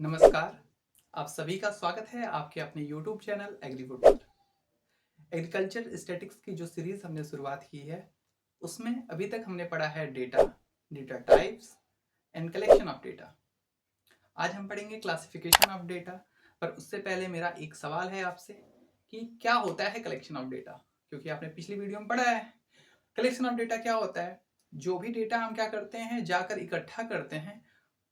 नमस्कार। आप सभी का स्वागत है आपके अपने YouTube चैनल एग्रीवुड पर। एग्रीकल्चर स्टैटिक्स की जो सीरीज हमने शुरुआत की है उसमें अभी तक हमने पढ़ा है data, data types and collection of data. आज हम पढ़ेंगे क्लासिफिकेशन ऑफ डेटा, पर उससे पहले मेरा एक सवाल है आपसे कि क्या होता है कलेक्शन ऑफ डेटा, क्योंकि आपने पिछली वीडियो में पढ़ा है। कलेक्शन ऑफ डेटा क्या होता है? जो भी डेटा हम क्या करते हैं, जाकर इकट्ठा करते हैं,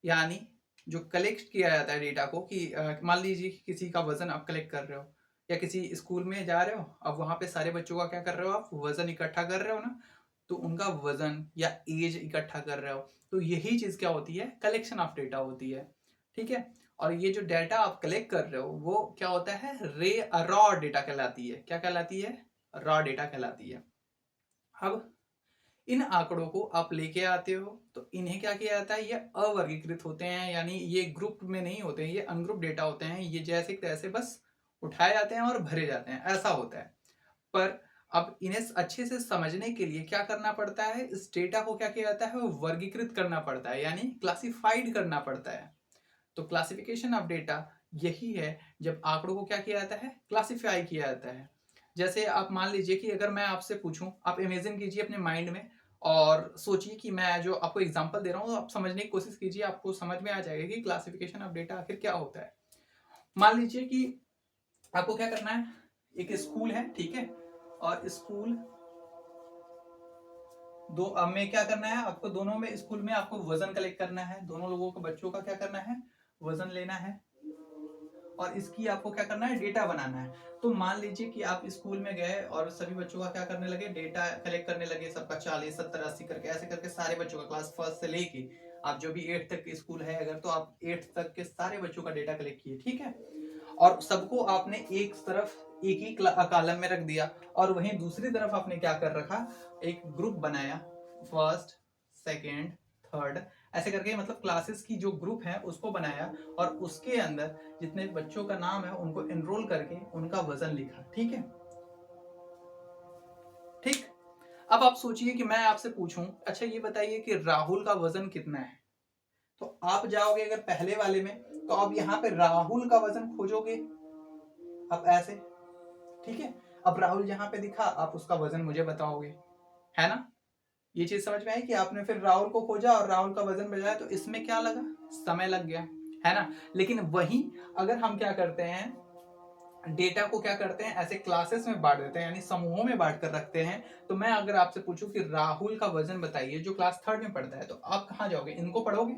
यानी जो कलेक्ट किया जाता है डेटा को कि मान लीजिए कि किसी का वजन आप कलेक्ट कर रहे हो या किसी स्कूल में जा रहे हो, अब वहां पे सारे बच्चों का क्या कर रहे हो, आप वजन इकट्ठा कर रहे हो ना, तो उनका वजन या एज इकट्ठा कर रहे हो। तो यही चीज क्या होती है, कलेक्शन ऑफ डेटा होती है। ठीक है। और ये जो डेटा आप कलेक्ट कर रहे हो वो क्या होता है, रॉ डेटा कहलाती है। क्या कहलाती है? रॉ डेटा कहलाती है। अब इन आंकड़ों को आप लेके आते हो तो इन्हें क्या किया जाता है, ये अवर्गीकृत होते हैं, यानी ये ग्रुप में नहीं होते हैं, ये अनग्रुप डेटा होते हैं। ये जैसे तैसे बस उठाए जाते हैं और भरे जाते हैं, ऐसा होता है। पर अब इन्हें अच्छे से समझने के लिए क्या करना पड़ता है, इस डेटा को क्या किया जाता है, वर्गीकृत करना पड़ता है, यानी क्लासिफाइड करना पड़ता है। तो क्लासिफिकेशन ऑफ डेटा यही है, जब आंकड़ों को क्या किया जाता है, क्लासिफाई किया जाता है। जैसे आप मान लीजिए कि अगर मैं आपसे पूछूं, आप इमेजिन कीजिए अपने माइंड में और सोचिए कि मैं जो आपको एग्जांपल दे रहा हूं, आप समझने की कोशिश कीजिए, आपको समझ में आ जाएगा कि क्लासिफिकेशन ऑफ डेटा आखिर क्या होता है। मान लीजिए कि आपको क्या करना है, एक स्कूल है, ठीक है, और स्कूल दो अब में क्या करना है आपको, दोनों में स्कूल में आपको वजन कलेक्ट करना है, दोनों लोगों को बच्चों का क्या करना है, वजन लेना है और इसकी आपको क्या करना है, डेटा बनाना है। तो मान लीजिए कि आप स्कूल में गए और सभी बच्चों का क्या करने लगे, डेटा कलेक्ट करने लगे, सबका 40 70 80 करके, ऐसे करके सारे बच्चों का, क्लास फर्स्ट से लेके आप जो भी 8 तक की स्कूल है अगर, तो आप 8 तक के सारे बच्चों का डेटा कलेक्ट किए, ठीक है। और सबको आपने एक तरफ एक ही कॉलम में रख दिया, और वहीं दूसरी तरफ आपने क्या कर रखा, एक ग्रुप बनाया, फर्स्ट सेकेंड थर्ड, ऐसे करके, मतलब क्लासेस की जो ग्रुप है उसको बनाया, और उसके अंदर जितने बच्चों का नाम है उनको एनरोल करके उनका वजन लिखा, ठीक है। ठीक। अब आप सोचिए कि मैं आपसे पूछूं, अच्छा ये बताइए कि राहुल का वजन कितना है, तो आप जाओगे अगर पहले वाले में, तो आप यहाँ पे राहुल का वजन खोजोगे, अब ऐसे, ठीक है। अब राहुल जहां पे दिखा, आप उसका वजन मुझे बताओगे, है ना। ये चीज समझ में आई कि आपने फिर राहुल को खोजा और राहुल का वजन बजाया, तो इसमें क्या लगा, समय लग गया, है ना। लेकिन वही अगर हम क्या करते हैं, डेटा को क्या करते हैं, ऐसे क्लासेस में बांट देते हैं, यानी समूहों में बांट कर रखते हैं। तो मैं अगर आपसे पूछूं कि राहुल का वजन बताइए, जो क्लास थर्ड में पढ़ता है, तो आप कहां जाओगे, इनको पढ़ोगे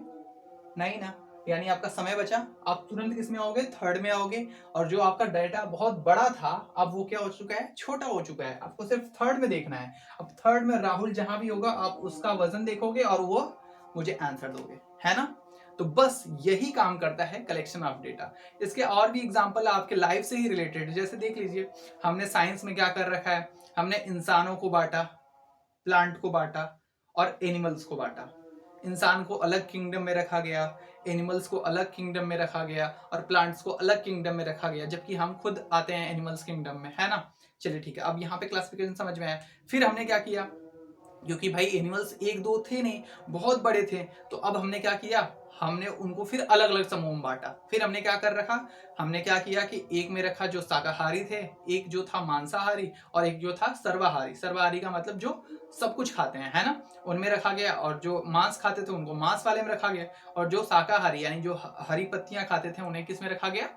नहीं ना, यानी आपका समय बचा, आप तुरंत किस में आओगे, थर्ड में आओगे। और जो आपका डाटा बहुत बड़ा था, अब वो क्या हो चुका है, छोटा हो चुका है, आपको सिर्फ थर्ड में देखना है। अब थर्ड में राहुल जहां भी होगा आप उसका वजन देखोगे और वो मुझे आंसर दोगे, है ना। तो बस यही काम करता है कलेक्शन ऑफ डेटा। इसके और भी एग्जांपल आपके लाइफ से ही रिलेटेड, जैसे देख लीजिए, हमने साइंस में क्या कर रखा है, हमने इंसानों को बांटा, प्लांट को बांटा और एनिमल्स को बांटा। इंसान को अलग किंगडम में रखा गया, एनिमल्स को अलग किंगडम में रखा गया और प्लांट्स को अलग किंगडम में रखा गया, जबकि हम खुद आते हैं एनिमल्स किंगडम में, है ना। चलिए ठीक है, अब यहाँ पे क्लासिफिकेशन समझ में आया। फिर हमने क्या किया, क्योंकि भाई एनिमल्स एक दो थे नहीं, बहुत बड़े थे, तो अब हमने क्या किया, हमने उनको फिर अलग अलग समूह में बांटा। फिर हमने क्या कर रखा, हमने क्या किया कि एक में रखा जो शाकाहारी थे, एक जो था मांसाहारी, और एक जो था सर्वाहारी। सर्वाहारी का मतलब जो सब कुछ खाते हैं, है ना, उनमें रखा गया। और जो मांस खाते थे उनको मांस वाले में रखा गया, और जो शाकाहारी यानी जो हरी पत्तियां खाते थे उन्हें किस में रखा गया,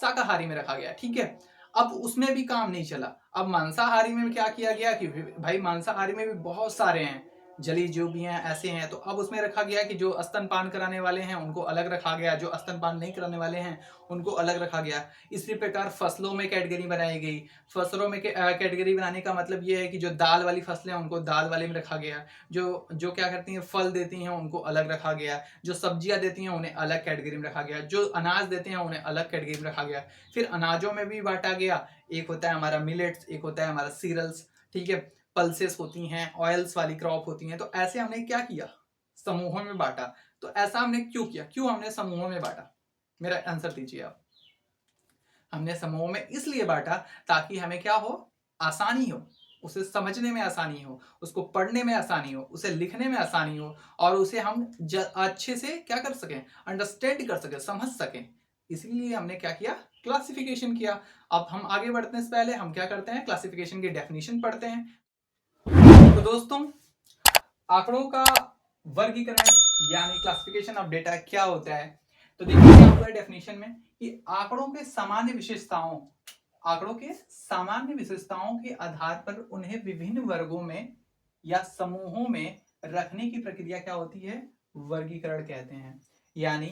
शाकाहारी में रखा गया, ठीक है। अब उसमें भी काम नहीं चला, अब मांसाहारी में क्या किया गया कि भाई मांसाहारी में भी बहुत सारे हैं, जली जो भी हैं ऐसे हैं, तो अब उसमें रखा गया कि जो स्तनपान कराने वाले हैं उनको अलग रखा गया, जो स्तनपान नहीं कराने वाले हैं उनको अलग रखा गया। इसी प्रकार फसलों में कैटेगरी बनाई गई। फसलों में कैटेगरी बनाने का मतलब ये है कि जो दाल वाली फसलें हैं उनको दाल वाले में रखा गया, जो जो क्या करती हैं, फल देती हैं उनको अलग रखा गया, जो सब्जियां देती हैं उन्हें अलग कैटेगरी में रखा गया, जो अनाज देते हैं उन्हें अलग कैटेगरी में रखा गया। फिर अनाजों में भी बांटा गया, एक होता है हमारा मिलेट्स, एक होता है हमारा सीरियल्स, ठीक है, पल्सेस होती हैं, ऑयल्स वाली क्रॉप होती हैं। तो ऐसे हमने क्या किया, समूहों में बांटा। तो ऐसा हमने क्यों किया, क्यों हमने समूहों में बांटा, मेरा आंसर दीजिए आप। हमने समूहों में इसलिए बांटा ताकि हमें क्या हो, आसानी हो, उसे समझने में आसानी हो, उसको पढ़ने में आसानी हो, उसे लिखने में आसानी हो, और उसे हम अच्छे से क्या कर सकें, अंडरस्टैंड कर सकें, समझ सकें। इसलिए हमने क्या किया, क्लासिफिकेशन किया। अब हम आगे बढ़ते हैं, इससे पहले हम क्या करते हैं, क्लासिफिकेशन की डेफिनेशन पढ़ते हैं। तो दोस्तों, आंकड़ों का वर्गीकरण यानी क्लासिफिकेशन ऑफ डेटा क्या होता है। तो देखिए क्या हुआ है डेफिनेशन में कि आंकड़ों के सामान्य विशेषताओं, आंकड़ों के सामान्य विशेषताओं के आधार पर उन्हें विभिन्न वर्गों में या समूहों में रखने की प्रक्रिया क्या होती है, वर्गीकरण कहते हैं। यानी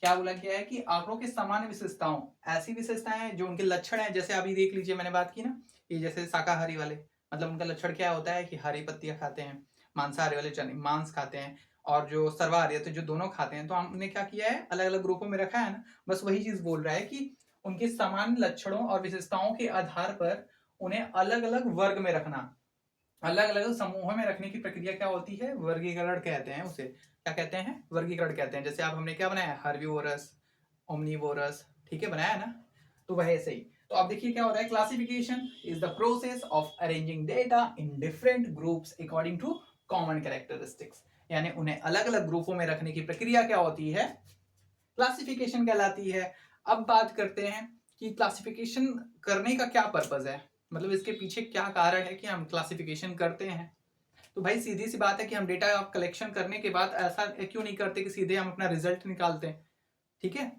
क्या बोला गया है कि आंकड़ों के सामान्य विशेषताओं, ऐसी विशेषताएं हैं जो उनके लक्षण हैं, जैसे अभी देख लीजिए मैंने बात की ना, ये जैसे शाकाहारी वाले, मतलब उनका लक्षण क्या होता है कि हरी पत्तियां खाते हैं, मांसाहारी वाले चने मांस खाते हैं, और जो सर्वाहारी तो जो दोनों खाते हैं। तो हमने क्या किया है, अलग अलग ग्रुपों में रखा है ना, बस वही चीज बोल रहा है कि उनके सामान्य लक्षणों और विशेषताओं के आधार पर उन्हें अलग अलग वर्ग में रखना, अलग अलग समूहों में रखने की प्रक्रिया क्या होती है, वर्गीकरण कहते हैं। उसे क्या कहते हैं, वर्गीकरण कहते हैं। जैसे आप हमने क्या बनाया, हर्बीवोरस, ओमनीवोरस, ठीक है, बनाया ना, तो वह ऐसे ही। तो अब देखिए क्या होता है, classification is the process of arranging data in different groups according to common characteristics. यानी उन्हें अलग अलग ग्रुपों में रखने की प्रक्रिया क्या होती है, क्लासिफिकेशन कहलाती है। अब बात करते हैं कि क्लासिफिकेशन करने का क्या पर्पज है, मतलब इसके पीछे क्या कारण है कि हम क्लासिफिकेशन करते हैं। तो भाई सीधी सी बात है कि हम डेटा कलेक्शन करने के बाद ऐसा क्यों नहीं करते कि सीधे हम अपना रिजल्ट निकालते हैं। ठीक है,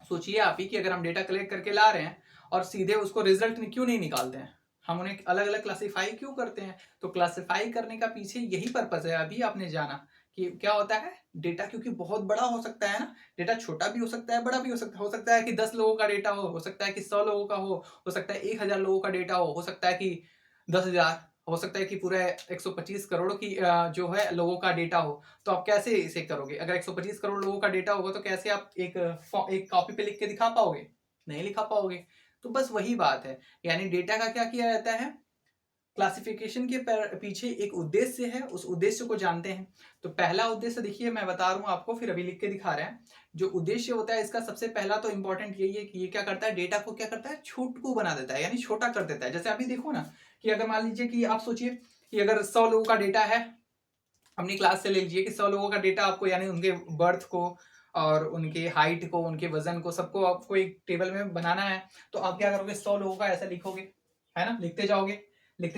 सोचिए आप ही कि अगर हम डेटा कलेक्ट करके ला रहे हैं और सीधे उसको रिजल्ट क्यों नहीं निकालते हैं, हम उन्हें अलग अलग क्लासिफाई क्यों करते हैं। तो क्लासिफाई करने का पीछे यही पर्पज है। अभी आपने जाना कि क्या होता है, डेटा क्योंकि बहुत बड़ा हो सकता है ना, डेटा छोटा भी हो सकता है, बड़ा भी हो सकता है कि 10 लोगों का डेटा हो सकता है कि 100 लोगों का हो सकता है 1000 लोगों का डेटा हो सकता है कि 10,000, हो सकता है कि पूरा 125 करोड़ की जो है लोगों का डेटा हो। तो आप कैसे इसे करोगे, अगर 125 करोड़ लोगों का डेटा होगा तो कैसे आप एक कॉपी पे लिख के दिखा पाओगे, नहीं लिखा पाओगे। तो बस वही बात है, यानी डेटा का क्या किया जाता है, क्लासिफिकेशन के पीछे एक उद्देश्य है, उस उद्देश्य को जानते हैं। तो पहला उद्देश्य देखिए मैं बता रहा हूं आपको, फिर अभी लिख के दिखा रहे हैं। जो उद्देश्य होता है इसका सबसे पहला तो इंपॉर्टेंट यही है कि ये क्या करता है, डेटा को क्या करता है, छोटू बना देता है, यानी छोटा कर देता है। जैसे अभी देखो ना कि अगर मान लीजिए कि आप सोचिए कि अगर 100 लोगों का डेटा है, अपनी क्लास से ले लीजिए कि 100 लोगों का डेटा आपको, यानी उनके बर्थ को और उनके हाइट को, उनके वजन को, सबको आपको एक टेबल में बनाना है। तो आप क्या करोगे, 100 लोगों का ऐसा लिखोगे, है ना, लिखते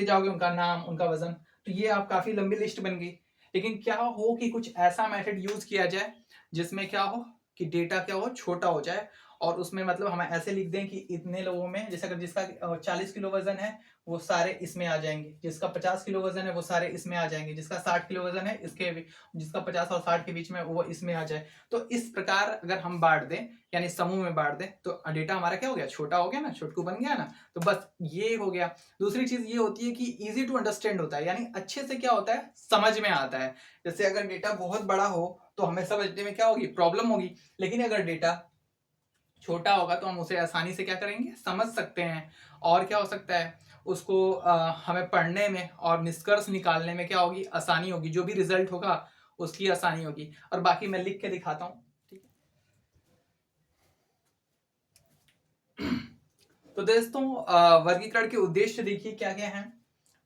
जाओगे उनका नाम, उनका वजन। तो ये आप काफी लंबी लिस्ट बन गई। लेकिन क्या हो कि कुछ ऐसा मेथड यूज किया जाए जिसमें क्या हो कि डेटा क्या हो, छोटा हो जाए, और उसमें मतलब हम ऐसे लिख दें कि इतने लोगों में, जैसे अगर जिसका 40 किलो वजन है वो सारे इसमें आ जाएंगे, जिसका 50 किलो वजन है वो सारे इसमें आ जाएंगे, जिसका 60 किलो वजन है इसके, जिसका 50 और 60 के बीच में वो इसमें आ जाए। तो इस प्रकार अगर हम बांट दें, यानी समूह में बांट दें, तो डेटा हमारा क्या हो गया, छोटा हो गया ना, छोटकू बन गया ना। तो बस ये हो गया। दूसरी चीज ये होती है कि इजी टू अंडरस्टैंड होता है, यानी अच्छे से क्या होता है, समझ में आता है। जैसे अगर डेटा बहुत बड़ा हो तो हमें समझने में क्या होगी, प्रॉब्लम होगी। लेकिन अगर डेटा छोटा होगा तो हम उसे आसानी से क्या करेंगे, समझ सकते हैं। और क्या हो सकता है, उसको हमें पढ़ने में और निष्कर्ष निकालने में क्या होगी, आसानी होगी। जो भी रिजल्ट होगा उसकी आसानी होगी। और बाकी मैं लिख के दिखाता हूं, ठीक है। तो दोस्तों, वर्गीकरण के उद्देश्य देखिए क्या क्या है।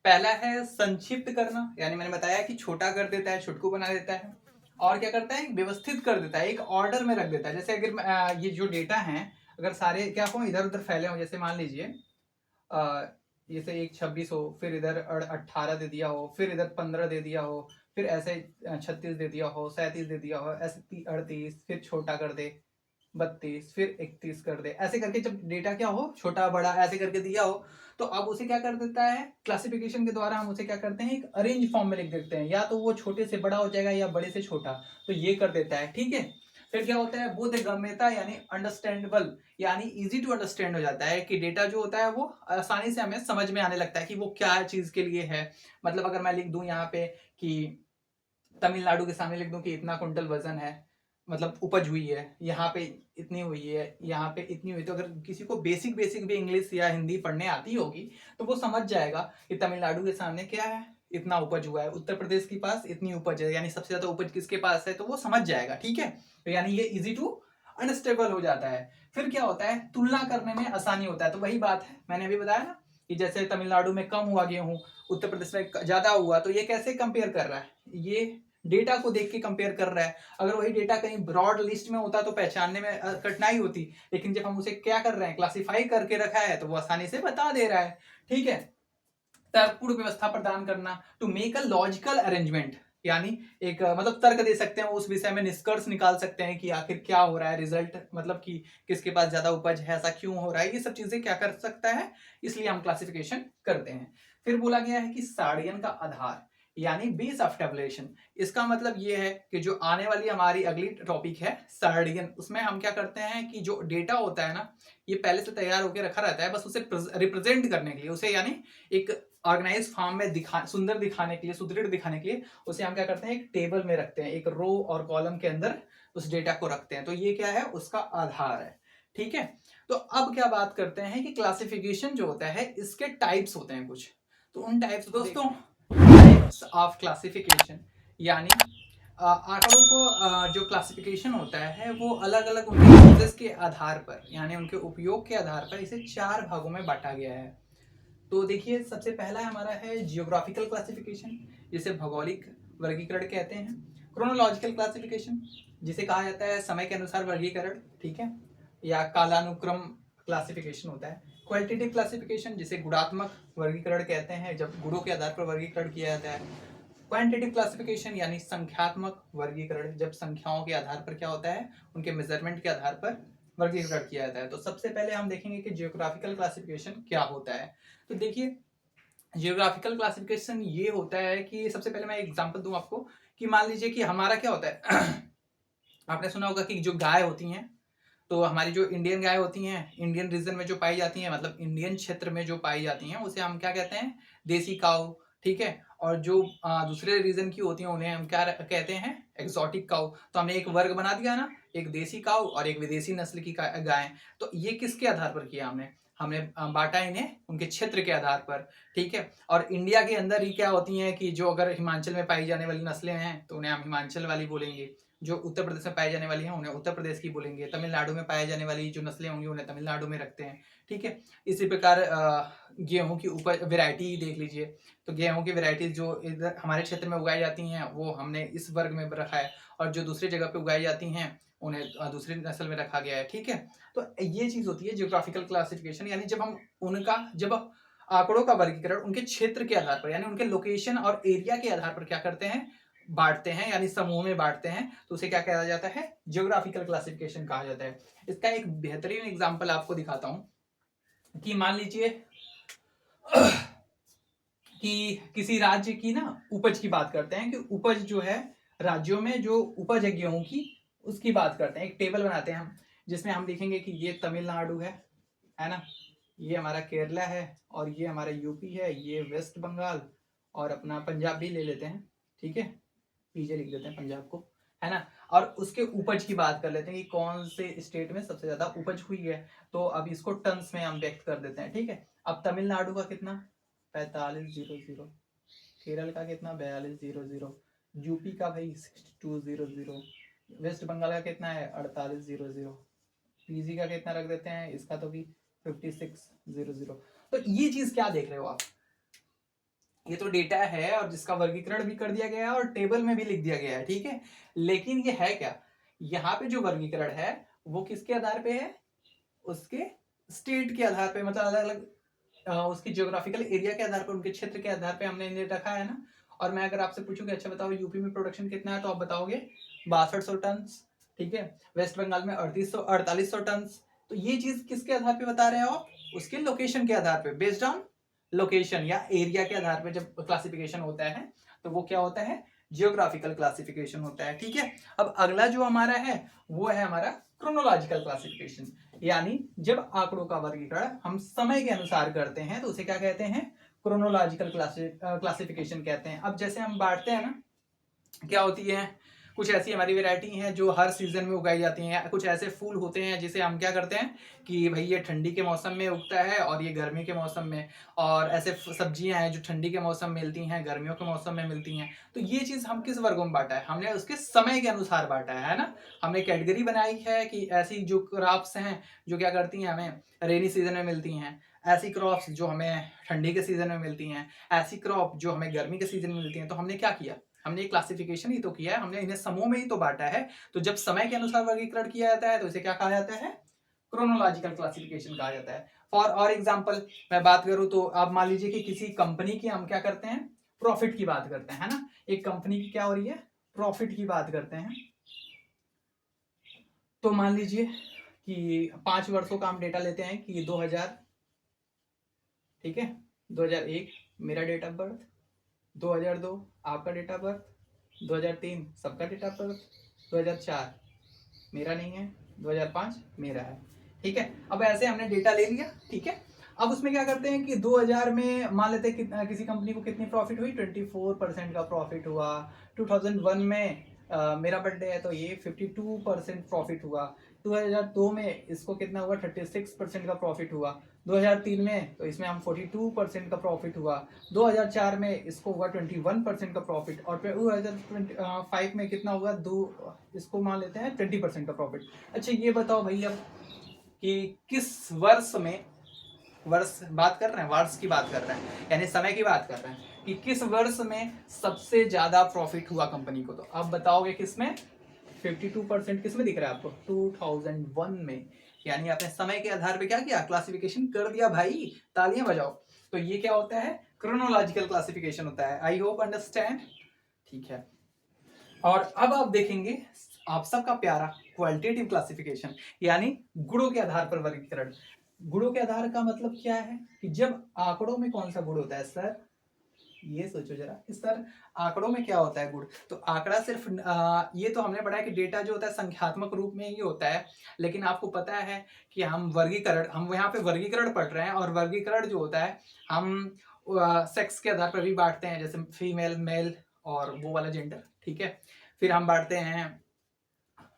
पहला है संक्षिप्त करना, यानी मैंने बताया कि छोटा कर देता है, छुटकू बना देता है। और क्या करता है, व्यवस्थित कर देता है, एक ऑर्डर में रख देता है। जैसे अगर ये जो डेटा है, अगर सारे क्या हो, इधर उधर फैले हो, जैसे मान लीजिए जैसे एक 26 हो, फिर इधर 18 दे दिया हो, फिर इधर 15 दे दिया हो, फिर ऐसे 36 दे दिया हो, 37 दे दिया हो, ऐसे 38, फिर छोटा कर दे 32, फिर 31 कर दे, ऐसे करके जब डेटा क्या हो, छोटा बड़ा ऐसे करके दिया हो, तो अब उसे क्या कर देता है, क्लासिफिकेशन के द्वारा हम उसे क्या करते हैं, एक अरेंज फॉर्म में लिख देते हैं। या तो वो छोटे से बड़ा हो जाएगा या बड़े से छोटा, तो ये कर देता है, ठीक है। फिर क्या होता है, बोधगम्यता, यानी अंडरस्टैंडेबल, यानी इजी टू अंडरस्टैंड हो जाता है कि डेटा जो होता है वो आसानी से हमें समझ में आने लगता है कि वो क्या चीज के लिए है। मतलब अगर मैं लिख दूं यहाँ पे कि तमिलनाडु के सामने लिख दूं कि इतना कुंटल वजन है, मतलब उपज हुई है, यहाँ पे इतनी हुई है, यहाँ पे इतनी हुई, तो अगर किसी को बेसिक बेसिक भी इंग्लिश या हिंदी पढ़ने आती होगी तो वो समझ जाएगा कि तमिलनाडु के सामने क्या है, इतना उपज हुआ है, उत्तर प्रदेश के पास इतनी उपज है, यानी सबसे ज्यादा उपज किसके पास है, तो वो समझ जाएगा, ठीक है। तो यानी ये इजी टू अनस्टेबल हो जाता है। फिर क्या होता है, तुलना करने में आसानी होता है। तो वही बात है, मैंने अभी बताया ना कि जैसे तमिलनाडु में कम हुआ गेहूं, उत्तर प्रदेश में ज्यादा हुआ, तो ये कैसे कंपेयर कर रहा है, ये डेटा को देख के कंपेयर कर रहा है। अगर वही डेटा कहीं ब्रॉड लिस्ट में होता तो पहचानने में कठिनाई होती, लेकिन जब हम उसे क्या कर रहे हैं, क्लासिफाई करके रखा है, तो वो आसानी से बता दे रहा है। ठीक है, तर्कपूर्ण व्यवस्था प्रदान करना, to make a logical arrangement, यानी एक मतलब तर्क दे सकते हैं, उस विषय में निष्कर्ष निकाल सकते हैं कि आखिर क्या हो रहा है, रिजल्ट मतलब कि किसके पास ज्यादा उपज है, ऐसा क्यों हो रहा है, ये सब चीजें क्या कर सकता है, इसलिए हम क्लासिफिकेशन करते हैं। फिर बोला गया है कि साड़ियन का आधार यानी बेस ऑफ टेबुलेशन, इसका मतलब ये है कि जो आने वाली हमारी अगली टॉपिक है सार्डियन, उसमें हम क्या करते हैं कि जो डेटा होता है ना, ये पहले से तैयार होकर रखा रहता है, बस उसे रिप्रेजेंट करने के लिए, उसे यानी एक ऑर्गेनाइज फॉर्म में सुंदर दिखाने के लिए, सुदृढ़ दिखाने के लिए उसे हम क्या करते हैं, एक टेबल में रखते हैं, एक रो और कॉलम के अंदर उस डेटा को रखते हैं, तो ये क्या है, उसका आधार है। ठीक है, तो अब क्या बात करते हैं कि क्लासिफिकेशन जो होता है इसके टाइप्स होते हैं कुछ, तो उन टाइप्स दोस्तों, टाइप्स ऑफ क्लासिफिकेशन यानी आंकड़ों को जो क्लासिफिकेशन होता है वो अलग अलग उनके यूजेस के आधार पर, यानी उनके उपयोग के आधार पर इसे 4 भागों में बांटा गया है। तो देखिए, सबसे पहला हमारा है जियोग्राफिकल क्लासिफिकेशन, जिसे भौगोलिक वर्गीकरण कहते हैं। क्रोनोलॉजिकल क्लासिफिकेशन, जिसे कहा जाता है समय के अनुसार वर्गीकरण, ठीक है, या कालानुक्रम क्लासिफिकेशन होता है। क्वालिटेटिव क्लासिफिकेशन, जिसे गुणात्मक वर्गीकरण कहते हैं, जब गुणों के आधार पर वर्गीकरण किया जाता है। क्वांटिटेटिव क्लासिफिकेशन यानी संख्यात्मक वर्गीकरण, जब संख्याओं के आधार पर क्या होता है, उनके मेजरमेंट के आधार पर वर्गीकरण किया जाता है। तो सबसे पहले हम देखेंगे कि जियोग्राफिकल क्लासिफिकेशन क्या होता है। तो देखिए, जियोग्राफिकल क्लासिफिकेशन ये होता है कि सबसे पहले मैं एग्जांपल दूं आपको, कि मान लीजिए कि हमारा क्या होता है आपने सुना होगा कि जो गाय होती हैं, तो हमारी जो इंडियन गाय होती हैं, इंडियन रीजन में जो पाई जाती हैं, मतलब इंडियन क्षेत्र में जो पाई जाती हैं, उसे हम क्या कहते हैं, देसी काऊ। ठीक है, और जो दूसरे रीजन की होती हैं उन्हें हम क्या कहते हैं, एक्सोटिक काऊ। तो हमने एक वर्ग बना दिया ना, एक देसी काऊ और एक विदेशी नस्ल की गाय। तो ये किसके आधार पर किया हमने, हमने बांटा इन्हें उनके क्षेत्र के आधार पर। ठीक है, और इंडिया के अंदर ही क्या होती हैं कि जो अगर हिमाचल में पाई जाने वाली नस्लें हैं तो उन्हें हम हिमाचल वाली बोलेंगे, जो उत्तर प्रदेश में पाई जाने वाली हैं उन्हें उत्तर प्रदेश की बोलेंगे, तमिलनाडु में पाई जाने वाली जो नस्लें होंगी उन्हें तमिलनाडु में रखते हैं। ठीक है, इसी प्रकार गेहूं की उपज वैरायटी देख लीजिए, तो गेहूं की वैरायटी जो इधर हमारे क्षेत्र में उगाई जाती हैं वो हमने इस वर्ग में रखा है, और जो दूसरी जगह पे उगाई जाती हैं उन्हें दूसरी नस्ल में रखा गया है। ठीक है, तो ये चीज होती है जियोग्राफिकल क्लासिफिकेशन, यानी जब हम जब आंकड़ों का वर्गीकरण उनके क्षेत्र के आधार पर, यानी उनके लोकेशन और एरिया के आधार पर क्या करते हैं, बांटते हैं, यानी समूह में बांटते हैं, तो उसे क्या कहा जाता है, जियोग्राफिकल क्लासिफिकेशन कहा जाता है। इसका एक बेहतरीन एग्जांपल आपको दिखाता हूं कि मान लीजिए कि किसी राज्य की ना उपज की बात करते हैं, कि उपज जो है राज्यों में जो उपज है गेहूं की, उसकी बात करते हैं। एक टेबल बनाते हैं हम, जिसमें हम देखेंगे कि ये तमिलनाडु है ना, ये हमारा केरला है, और ये हमारा यूपी है, ये वेस्ट बंगाल, और अपना पंजाब भी ले लेते हैं। ठीक है, पीछे लिख देते हैं पंजाब को, है ना, और उसके उपज की बात कर लेते हैं कि कौन से स्टेट में सबसे ज्यादा उपज हुई है। तो अब इसको टन्स में हम व्यक्त कर देते हैं। ठीक है, अब तमिलनाडु का कितना, 4500, केरल का कितना, 4200, यूपी का भाई 6200, वेस्ट बंगाल का कितना है 4800, पीजी का कितना रख देते हैं, इसका तो भी 5600। तो ये चीज क्या देख रहे हो आप, ये तो डेटा है और जिसका वर्गीकरण भी कर दिया गया है और टेबल में भी लिख दिया गया है। ठीक है, लेकिन ये है क्या, यहाँ पे जो वर्गीकरण है वो किसके आधार पे है, उसके स्टेट के आधार पे, मतलब अलग अलग उसकी जियोग्राफिकल एरिया के आधार पर, उनके क्षेत्र के आधार पे हमने इन्हें रखा है ना। और मैं अगर आपसे पूछूं कि अच्छा बताओ यूपी में प्रोडक्शन कितना है, तो आप बताओगे 6200 टन। ठीक है, वेस्ट बंगाल में 4800 टन। तो ये चीज किसके आधार पे बता रहे हो आप, उसके लोकेशन के आधार पे, बेस्ड ऑन लोकेशन या एरिया के आधार पे जब क्लासिफिकेशन होता है तो वो क्या होता है, जियोग्राफिकल क्लासिफिकेशन होता है। ठीक है, अब अगला जो हमारा है वो है हमारा क्रोनोलॉजिकल क्लासिफिकेशन, यानी जब आंकड़ों का वर्गीकरण हम समय के अनुसार करते हैं तो उसे क्या कहते हैं, क्रोनोलॉजिकल क्लासिफिकेशन कहते हैं। अब जैसे हम बांटते हैं ना, क्या होती है, कुछ ऐसी हमारी वैरायटी हैं जो हर सीजन में उगाई जाती हैं, कुछ ऐसे फूल होते हैं जिसे हम क्या करते हैं कि भाई ये ठंडी के मौसम में उगता है और ये गर्मी के मौसम में, और ऐसे सब्जियां हैं जो ठंडी के मौसम में मिलती हैं, गर्मियों के मौसम में मिलती हैं। तो ये चीज हम किस वर्गों में बांटा है, हमने उसके समय के अनुसार बांटा है ना। हमने कैटेगरी बनाई है कि ऐसी जो क्रॉप्स हैं जो क्या करती हैं, हमें रेनी सीजन में मिलती हैं, ऐसी क्रॉप्स जो हमें ठंडी के सीजन में मिलती हैं, ऐसी क्रॉप जो हमें गर्मी के सीजन में मिलती हैं। तो हमने क्या किया, हमने क्लासिफिकेशन ही तो किया है, हमने इन्हें समूह में ही तो बांटा है। तो जब समय के अनुसार वर्गीकरण किया जाता है तो इसे क्या कहा जाता है, क्रोनोलॉजिकल क्लासिफिकेशन कहा जाता है। और एग्जांपल मैं बात करूं तो आप मान लीजिए कि किसी कंपनी की हम क्या करते हैं, प्रॉफिट की बात करते हैं, है ना। एक कंपनी की क्या हो रही है, प्रॉफिट की बात करते हैं। तो मान लीजिए कि 5 वर्षों का हम डेटा लेते हैं कि 2000, ठीक है, 2001 मेरा डेट ऑफ बर्थ, 2002 आपका डेट ऑफ बर्थ, 2003 सबका डेट ऑफ बर्थ, 2004 मेरा नहीं है, 2005 मेरा है, ठीक है। अब ऐसे हमने डेटा ले लिया, ठीक है। अब उसमें क्या करते हैं कि 2000 में मान लेते हैं कि किसी कंपनी को कितनी प्रॉफिट हुई, 24% का प्रॉफिट हुआ। 2001 में मेरा बर्थडे है तो ये 52% प्रॉफिट हुआ। 2002 में इसको कितना हुआ, 36% का प्रॉफिट हुआ। 2003 में तो इसमें हम 42% का प्रॉफिट हुआ। 2004 में इसको हुआ 21% का प्रॉफिट, और फिर 2005 में कितना हुआ, इसको मान लेते हैं 20% का प्रॉफिट। अच्छा ये बताओ भाई अब कि किस वर्ष में, वर्ष बात कर रहे हैं, वर्ष की बात कर रहे हैं, यानी समय की बात कर रहे हैं कि किस वर्ष में सबसे ज्यादा प्रॉफिट हुआ कंपनी को। तो अब बताओगे किसमें, 52% किसमें दिख रहा है आपको, 2001 में। यानी आपने समय के आधार पे क्या किया, क्लासिफिकेशन कर दिया भाई, तालियां बजाओ। तो ये क्या होता है, क्रोनोलॉजिकल क्लासिफिकेशन होता है। आई होप अंडरस्टैंड, ठीक है। और अब आप देखेंगे आप सबका प्यारा क्वालिटेटिव क्लासिफिकेशन, यानी गुणों के आधार पर वर्गीकरण। गुणों के आधार का मतलब क्या है कि जब आंकड़ों में कौन सा गुण होता है सर, ये सोचो जरा सर, आंकड़ों में क्या होता है गुण। तो आंकड़ा सिर्फ ये तो हमने पढ़ा है कि डेटा जो होता है संख्यात्मक रूप में ही होता है, लेकिन आपको पता है कि हम वर्गीकरण, हम यहाँ पे वर्गीकरण पढ़ रहे हैं, और वर्गीकरण जो होता है हम सेक्स के आधार पर भी बांटते हैं, जैसे फीमेल मेल और वो वाला जेंडर, ठीक है। फिर हम बांटते हैं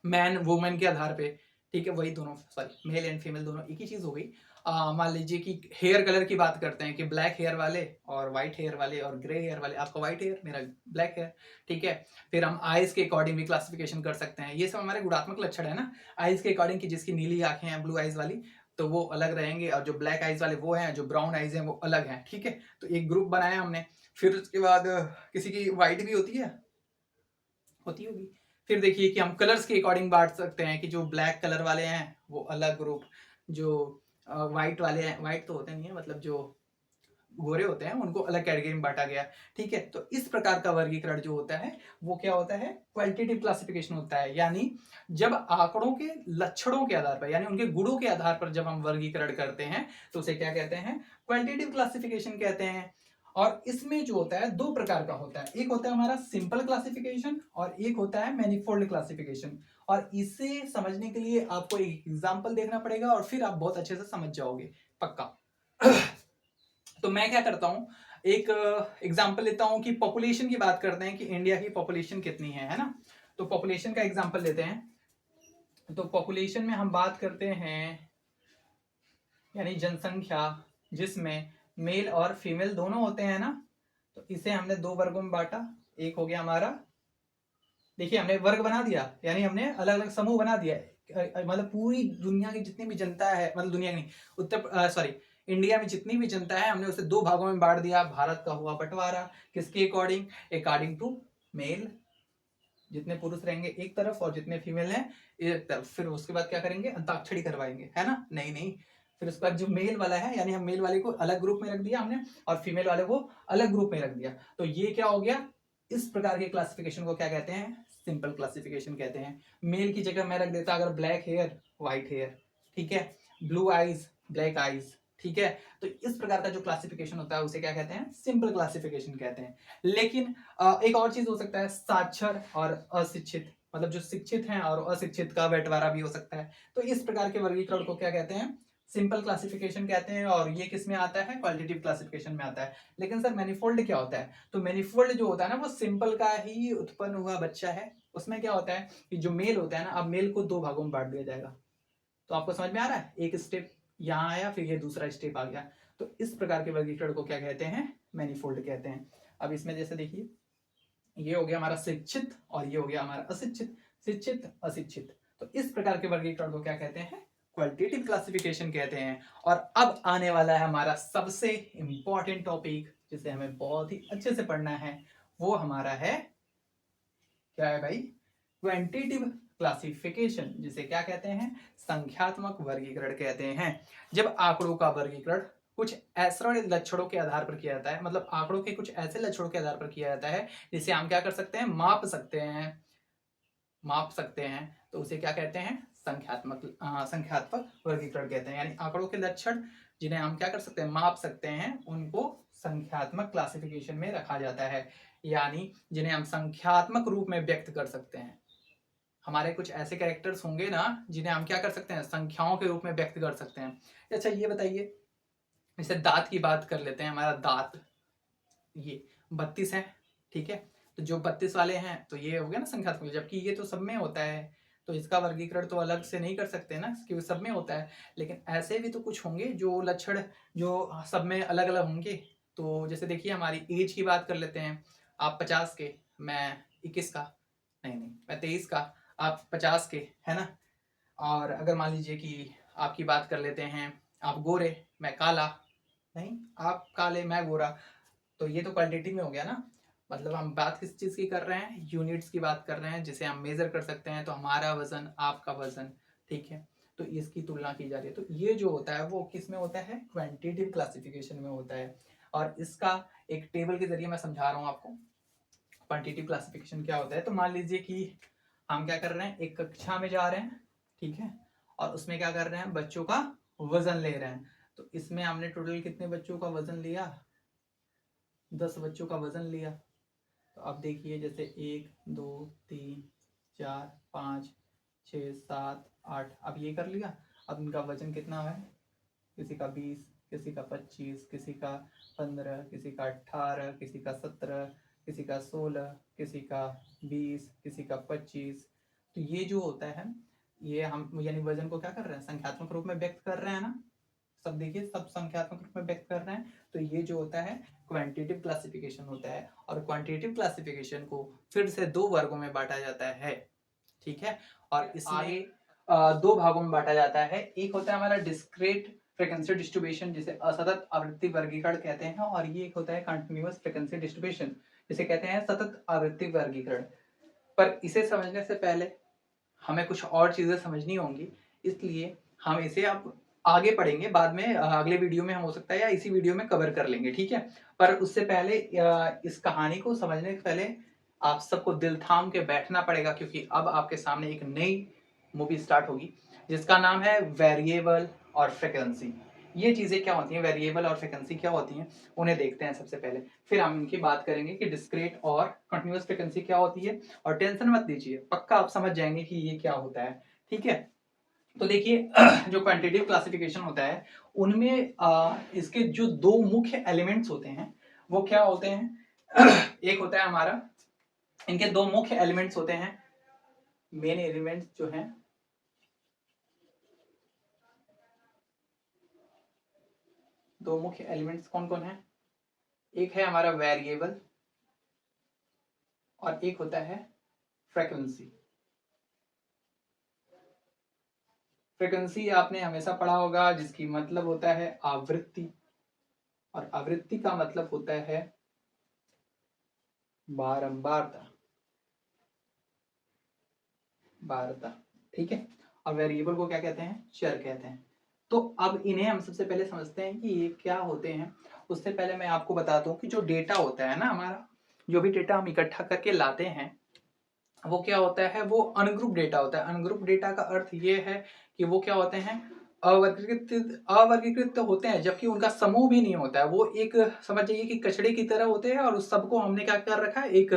मैन वुमेन के आधार पे, ठीक है, वही दोनों, सॉरी मेल एंड फीमेल दोनों एक ही चीज हो गई। मान लीजिए कि हेयर कलर की बात करते हैं कि ब्लैक हेयर वाले और व्हाइट हेयर वाले और ग्रे हेयर वाले, आपका व्हाइट हेयर मेरा ब्लैक हेयर, ठीक है। फिर हम आइज के अकॉर्डिंग भी क्लासिफिकेशन कर सकते हैं, ये सब हमारे गुणात्मक लक्षण है ना। आइज के अकॉर्डिंग कि जिसकी नीली आंखें हैं, ब्लू आइज वाली, तो वो अलग रहेंगे, और जो ब्लैक आइज वाले वो हैं, जो ब्राउन आइज हैं वो अलग हैं, ठीक है। तो एक ग्रुप बनाया हमने। फिर उसके बाद किसी की व्हाइट भी होती है, होती होगी। फिर देखिए कि हम कलर्स के अकॉर्डिंग बांट सकते हैं कि जो ब्लैक कलर वाले हैं वो अलग ग्रुप, जो व्हाइट वाले हैं, व्हाइट तो होते नहीं है, मतलब जो गोरे होते हैं उनको अलग कैटेगरी में बांटा गया, ठीक है। तो इस प्रकार का वर्गीकरण जो होता है वो क्या होता है, क्वालिटेटिव क्लासिफिकेशन होता है। यानी जब आंकड़ों के लक्षणों के आधार पर, यानी उनके गुणों के आधार पर जब हम वर्गीकरण करते हैं तो उसे क्या कहते हैं, क्वालिटेटिव क्लासिफिकेशन कहते हैं। और इसमें जो होता है दो प्रकार का होता है, एक होता है हमारा सिंपल क्लासिफिकेशन और एक होता है मैनिफोल्ड क्लासिफिकेशन। और इसे समझने के लिए आपको एक एग्जांपल देखना पड़ेगा और फिर आप बहुत अच्छे से समझ जाओगे, पक्का। तो मैं क्या करता हूं, एक एग्जांपल लेता हूं कि पॉपुलेशन की बात करते हैं कि इंडिया की पॉपुलेशन कितनी है ना। तो पॉपुलेशन का एग्जांपल लेते हैं। तो पॉपुलेशन में हम बात करते हैं, यानी जनसंख्या, जिसमें मेल और फीमेल दोनों होते हैं ना। तो इसे हमने दो वर्गों में बांटा। एक हो गया हमारा, देखिए हमने वर्ग बना दिया, यानी हमने अलग अलग समूह बना दिया। मतलब पूरी दुनिया की जितनी भी जनता है, मतलब दुनिया नहीं, इंडिया में जितनी भी जनता है हमने उसे दो भागों में बांट दिया। भारत का हुआ बंटवारा, किसके अकॉर्डिंग, अकॉर्डिंग टू मेल, जितने पुरुष रहेंगे एक तरफ और जितने फीमेल हैं एक तरफ। फिर उसके बाद क्या करेंगे, अंताक्षरी करवाएंगे, है ना, नहीं नहीं। फिर उसके बाद जो मेल वाला है, यानी हम मेल वाले को अलग ग्रुप में रख दिया हमने और फीमेल वाले को अलग ग्रुप में रख दिया। तो ये क्या हो गया, इस प्रकार के क्लासिफिकेशन को क्या कहते हैं, सिंपल क्लासिफिकेशन कहते हैं। मेल की जगह मैं रख देता अगर ब्लैक हेयर व्हाइट हेयर, ठीक है, ब्लू आईज ब्लैक आईज, ठीक है। तो इस प्रकार का जो क्लासिफिकेशन होता है उसे क्या कहते हैं, सिंपल क्लासिफिकेशन कहते हैं। लेकिन एक और चीज हो सकता है, साक्षर और अशिक्षित, मतलब जो शिक्षित हैं और अशिक्षित का बंटवारा भी हो सकता है। तो इस प्रकार के वर्गीकरण को क्या कहते हैं, सिंपल क्लासिफिकेशन कहते हैं, और ये किस में आता है, क्वालिटेटिव क्लासिफिकेशन में आता है। लेकिन सर मैनिफोल्ड क्या होता है? तो मैनिफोल्ड जो होता है ना, वो सिंपल का ही उत्पन्न हुआ बच्चा है। उसमें क्या होता है कि जो मेल होता है ना, अब मेल को दो भागों में बांट दिया जाएगा। तो आपको समझ में आ रहा है, एक स्टेप यहाँ आया, फिर ये दूसरा स्टेप आ गया। तो इस प्रकार के वर्गीकरण को क्या कहते हैं, मैनिफोल्ड कहते हैं। अब इसमें जैसे देखिए, ये हो गया हमारा शिक्षित और ये हो गया हमारा अशिक्षित, शिक्षित अशिक्षित। तो इस प्रकार के वर्गीकरण को क्या कहते हैं, क्वालिटेटिव क्लासिफिकेशन कहते हैं। और अब आने वाला है हमारा सबसे इंपॉर्टेंट टॉपिक, जिसे हमें बहुत ही अच्छे से पढ़ना है। वो हमारा है, क्या है भाई, क्वांटिटेटिव क्लासिफिकेशन, जिसे क्या कहते हैं, संख्यात्मक वर्गीकरण कहते हैं। जब आंकड़ों का वर्गीकरण कुछ ऐसे लक्षणों के आधार पर किया जाता है, मतलब आंकड़ों के कुछ ऐसे लक्षणों के आधार पर किया जाता है जिसे हम क्या कर सकते हैं, माप सकते हैं, तो उसे क्या कहते हैं, संख्यात्मक वर्गीकरण कहते हैं। यानी आंकड़ों के लक्षण जिन्हें हम क्या कर सकते हैं, माप सकते हैं, उनको संख्यात्मक क्लासिफिकेशन में रखा जाता है। यानी जिन्हें हम संख्यात्मक रूप में व्यक्त कर सकते हैं। हमारे कुछ ऐसे कैरेक्टर्स होंगे ना, जिन्हें हम क्या कर सकते हैं, संख्याओं के रूप में व्यक्त कर सकते हैं। अच्छा ये बताइए, जैसे दांत की बात कर लेते हैं। हमारा दांत ये 32 है, ठीक है। तो जो 32 वाले हैं, तो ये हो गया ना संख्यात्मक, जबकि ये तो सब में होता है, तो इसका वर्गीकरण तो अलग से नहीं कर सकते ना, क्योंकि सब में होता है। लेकिन ऐसे भी तो कुछ होंगे जो लक्षण जो सब में अलग अलग होंगे। तो जैसे देखिए, हमारी एज की बात कर लेते हैं। आप 50 के, मैं 21 का, नहीं मैं 23 का, आप 50 के, है ना। और अगर मान लीजिए कि आपकी बात कर लेते हैं, आप गोरे, मैं काला, नहीं आप काले मैं गोरा, तो ये तो क्वालिटेटिव में हो गया ना। मतलब हम बात किस चीज की कर रहे हैं, यूनिट्स की बात कर रहे हैं, जिसे हम मेजर कर सकते हैं। तो हमारा वजन, आपका वजन, ठीक है, तो इसकी तुलना की जा रही है। तो ये जो होता है वो किस में होता है, क्वांटिटेटिव क्लासिफिकेशन में होता है। और इसका एक टेबल के जरिए मैं समझा रहा हूँ आपको, क्वांटिटेटिव क्लासिफिकेशन क्या होता है। तो मान लीजिए कि हम क्या कर रहे हैं, एक कक्षा में जा रहे हैं, ठीक है, और उसमें क्या कर रहे हैं, बच्चों का वजन ले रहे हैं। तो इसमें हमने टोटल कितने बच्चों का वजन लिया, 10 बच्चों का वजन लिया। तो अब देखिए, जैसे 1 2 3 4 5 6 7 8, अब ये कर लिया। अब इनका वजन कितना है, किसी का 20, किसी का 25, किसी का 15, किसी का 18, किसी का 17, किसी का 16, किसी का 20, किसी का 25। तो ये जो होता है, ये हम यानी वजन को क्या कर रहे हैं, संख्यात्मक रूप में व्यक्त कर रहे हैं ना। सब देखिए, सब संख्यात्मक रूप में व्यक्त कर रहे हैं। तो ये जो होता है क्वांटिटेटिव क्लासिफिकेशन होता है। और क्वांटिटेटिव क्लासिफिकेशन को फिर से दो वर्गों में बांटा जाता है, ठीक है। और इसमें दो भागों में बांटा जाता है। एक होता है हमारा डिस्क्रीट फ्रीक्वेंसी डिस्ट्रीब्यूशन, जिसे असतत आवृत्ति वर्गीकरण कहते हैं। और ये एक होता है कंटिन्यूअस फ्रीक्वेंसी डिस्ट्रीब्यूशन, जिसे कहते हैं सतत आवृत्ति वर्गीकरण। पर इसे समझने से पहले हमें कुछ और चीजें समझनी होंगी, इसलिए हम इसे अब आगे पढ़ेंगे बाद में, अगले वीडियो में हम हो सकता है या इसी वीडियो में कवर कर लेंगे, ठीक है। पर उससे पहले इस कहानी को समझने से पहले आप सबको दिल थाम के बैठना पड़ेगा, क्योंकि अब आपके सामने एक नई मूवी स्टार्ट होगी, जिसका नाम है वेरिएबल और फ्रीक्वेंसी। ये चीजें क्या होती हैं, वेरिएबल और फ्रीक्वेंसी क्या होती हैं, उन्हें देखते हैं सबसे पहले। फिर हम इनकी बात करेंगे कि डिस्क्रीट और कंटिन्यूअस फ्रीक्वेंसी क्या होती है। और टेंशन मत लीजिए, पक्का आप समझ जाएंगे कि ये क्या होता है, ठीक है। तो देखिए, जो क्वांटिटेटिव क्लासिफिकेशन होता है, उनमें इसके जो दो मुख्य एलिमेंट्स होते हैं वो क्या होते हैं। एक होता है हमारा, इनके दो मुख्य एलिमेंट्स होते हैं, मेन एलिमेंट्स जो हैं, दो मुख्य एलिमेंट्स कौन कौन है, एक है हमारा वेरिएबल और एक होता है फ्रीक्वेंसी। फ्रीक्वेंसी आपने हमेशा पढ़ा होगा, जिसकी मतलब होता है आवृत्ति, और आवृत्ति का मतलब होता है बारंबारता, ठीक है। और वेरिएबल को क्या कहते हैं, चर कहते हैं। तो अब इन्हें हम सबसे पहले समझते हैं कि ये क्या होते हैं। उससे पहले मैं आपको बताता हूँ कि जो डेटा होता है ना हमारा, जो भी डेटा हम इकट्ठा करके लाते हैं, वो क्या होता है, वो अनग्रुप डेटा होता है। अनग्रुप डेटा का अर्थ ये है कि वो क्या होते हैं, अवर्गीकृत होते हैं, जबकि उनका समूह भी नहीं होता है। वो एक समझ जाइए कि कचड़े की तरह होते हैं, और उस सबको हमने क्या कर रखा है, एक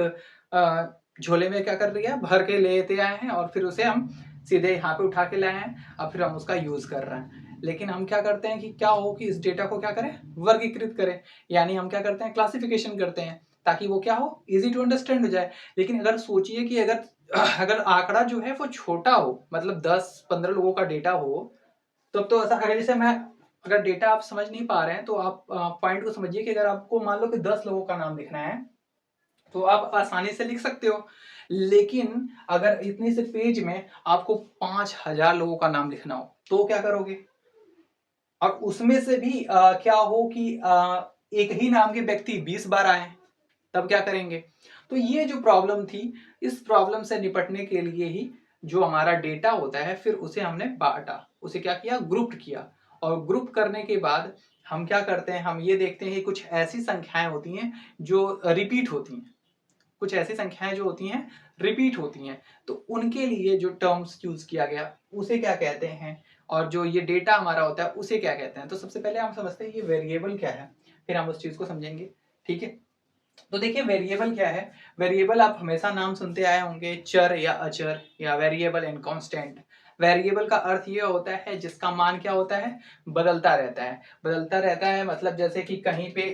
झोले में क्या कर लिया, भर के लेते आए हैं, और फिर उसे हम सीधे यहाँ पे उठा के लाए हैं, और फिर हम उसका यूज कर रहे हैं। लेकिन हम क्या करते हैं कि क्या हो कि इस डेटा को क्या करें, वर्गीकृत करें, यानी हम क्या करते हैं, क्लासिफिकेशन करते हैं, ताकि वो क्या हो, इजी टू अंडरस्टैंड हो जाए। लेकिन अगर सोचिए कि अगर अगर आंकड़ा जो है वो छोटा हो, मतलब 10-15 लोगों का डेटा हो, तब तो ऐसा, अगर जैसे मैं, अगर डेटा आप समझ नहीं पा रहे हैं तो आप पॉइंट को समझिए कि अगर आपको मान लो कि 10 लोगों का नाम लिखना है तो आप आसानी से लिख सकते हो। लेकिन अगर इतने से पेज में आपको 5000 लोगों का नाम लिखना हो तो क्या करोगे, और उसमें से भी क्या हो कि एक ही नाम के व्यक्ति 20 बार आए, तब क्या करेंगे। तो ये जो प्रॉब्लम थी, इस प्रॉब्लम से निपटने के लिए ही जो हमारा डेटा होता है फिर उसे हमने बांटा, उसे क्या किया, ग्रुप किया। और ग्रुप करने के बाद हम क्या करते हैं, हम ये देखते हैं कि कुछ ऐसी संख्याएं होती हैं जो रिपीट होती हैं, कुछ ऐसी संख्याएं जो होती हैं रिपीट होती हैं, तो उनके लिए जो टर्म्स यूज किया गया उसे क्या कहते हैं, और जो ये डेटा हमारा होता है उसे क्या कहते हैं। तो सबसे पहले हम समझते हैं ये वेरिएबल क्या है, फिर हम उस चीज को समझेंगे। ठीक है, तो देखिए वेरिएबल क्या है। वेरिएबल आप हमेशा नाम सुनते आए होंगे, चर या अचर या वेरिएबल एंड कांस्टेंट। वेरिएबल का अर्थ ये होता है जिसका मान क्या होता है, बदलता रहता है। बदलता रहता है मतलब जैसे कि कहीं पे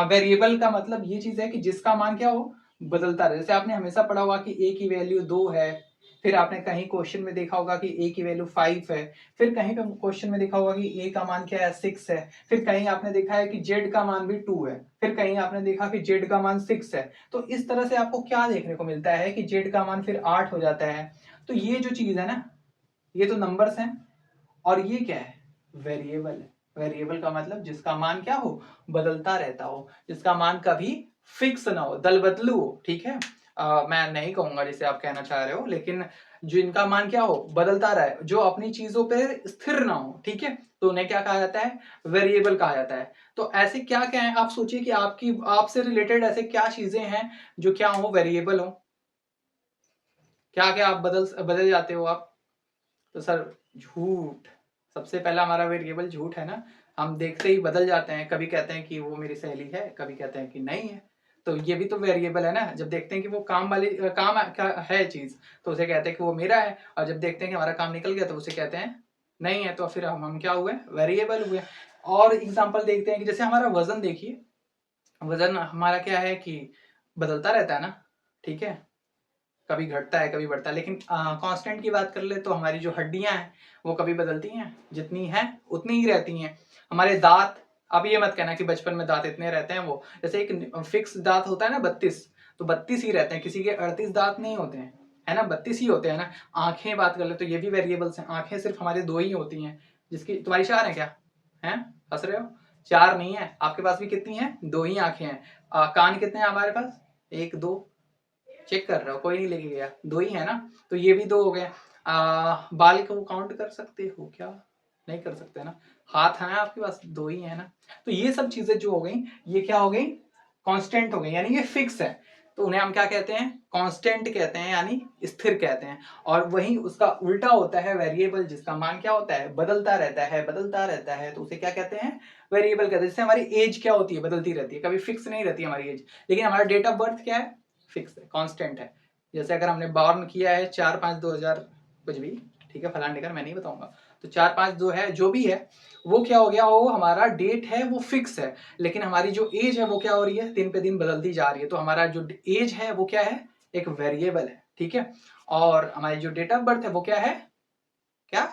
वेरिएबल का मतलब ये चीज है कि जिसका मान क्या हो, बदलता रहे। जैसे आपने हमेशा पढ़ा होगा कि ए की वैल्यू 2 है, फिर आपने कहीं क्वेश्चन में देखा होगा कि ए की वैल्यू 5 है, फिर कहीं पे क्वेश्चन में देखा होगा कि ए का मान क्या है, 6 है, फिर कहीं आपने देखा है कि जेड का मान भी 2 है, फिर कहीं आपने देखा कि जेड का मान 6 है। तो इस तरह से आपको क्या देखने को मिलता है कि जेड का मान फिर 8 हो जाता है। तो ये जो चीज है ना, ये तो नंबर्स हैं, और ये क्या है, वेरिएबल है। वेरिएबल का मतलब जिसका मान क्या हो, बदलता रहता हो, जिसका मान कभी फिक्स ना हो, दल बदलू हो। ठीक है, मैं नहीं कहूंगा जैसे आप कहना चाह रहे हो, लेकिन जो इनका मान क्या हो, बदलता रहे, जो अपनी चीजों पे स्थिर ना हो। ठीक है, तो उन्हें क्या कहा जाता है, वेरिएबल कहा जाता है। तो ऐसे क्या क्या है, आप सोचिए कि आपकी आपसे रिलेटेड ऐसे क्या चीजें हैं जो क्या हो, वेरिएबल हो, क्या क्या आप बदल बदल जाते हो आप। तो सर, झूठ। सबसे पहला हमारा वेरिएबल झूठ है ना, हम देखते ही बदल जाते हैं, कभी कहते हैं कि वो मेरी सहेली है, कभी कहते हैं कि नहीं है। तो ये भी तो वेरिएबल है ना, जब देखते हैं कि वो काम वाली काम क्या है चीज, तो उसे कहते हैं कि वो मेरा है, और जब देखते हैं कि हमारा काम निकल गया तो उसे कहते हैं नहीं है, तो फिर हम क्या हुए, वेरिएबल हुए। और एग्जाम्पल देखते हैं कि जैसे हमारा वजन देखिए, वजन हमारा क्या है कि बदलता रहता है ना। ठीक है, कभी घटता है कभी बढ़ता है, लेकिन कांस्टेंट की बात कर ले तो हमारी जो हड्डियां हैं वो कभी बदलती हैं, जितनी हैं उतनी ही रहती हैं। हमारे दांत, अब ये मत कहना कि बचपन में दांत इतने रहते हैं, वो जैसे एक फिक्स दांत होता है ना 32, तो 32 ही रहते हैं, किसी के 38 दांत नहीं होते हैं, है ना, 32 ही होते हैं ना। आंखें बात कर ले तो ये भी वेरिएबल्स हैं, आंखें सिर्फ हमारे 2 ही होती हैं, जिसकी तुम्हारी 4 है क्या, है, हंस रहे हो, 4 नहीं है, आपके पास भी कितनी है, 2 ही आंखें हैं। कान कितने हैं हमारे पास, 1 2, चेक कर रहे हो, कोई नहीं लेके गया, 2 ही है ना, तो ये भी 2 हो गए। बाल को काउंट कर सकते हो क्या, नहीं कर सकते ना, हाथ है आपके पास, 2 ही है ना। तो ये सब चीजें जो हो गई, ये क्या हो गई, कांस्टेंट हो गई, यानी ये फिक्स है, तो उन्हें हम क्या कहते हैं, कांस्टेंट कहते हैं, यानी स्थिर कहते हैं। और वही उसका उल्टा होता है वेरिएबल, जिसका मान क्या होता है, बदलता रहता है, बदलता रहता है, तो उसे क्या कहते हैं, वेरिएबल कहते हैं। जैसे हमारी एज क्या होती है, बदलती रहती है, कभी फिक्स नहीं रहती हमारी एज, लेकिन हमारा डेट ऑफ बर्थ क्या है, फिक्स है, कांस्टेंट है। जैसे अगर हमने बॉर्न किया है 4-5-2000 कुछ भी, ठीक है, फलान डेकर मैं नहीं बताऊंगा, तो 4-5 जो है, जो भी है, वो क्या हो गया, वो हमारा डेट है वो फिक्स है, लेकिन हमारी जो एज है वो क्या हो रही है, दिन पे दिन बदलती जा रही है, तो हमारा जो एज है वो क्या है, एक वेरिएबल है। ठीक है, और हमारी जो डेट ऑफ बर्थ है वो क्या है, क्या,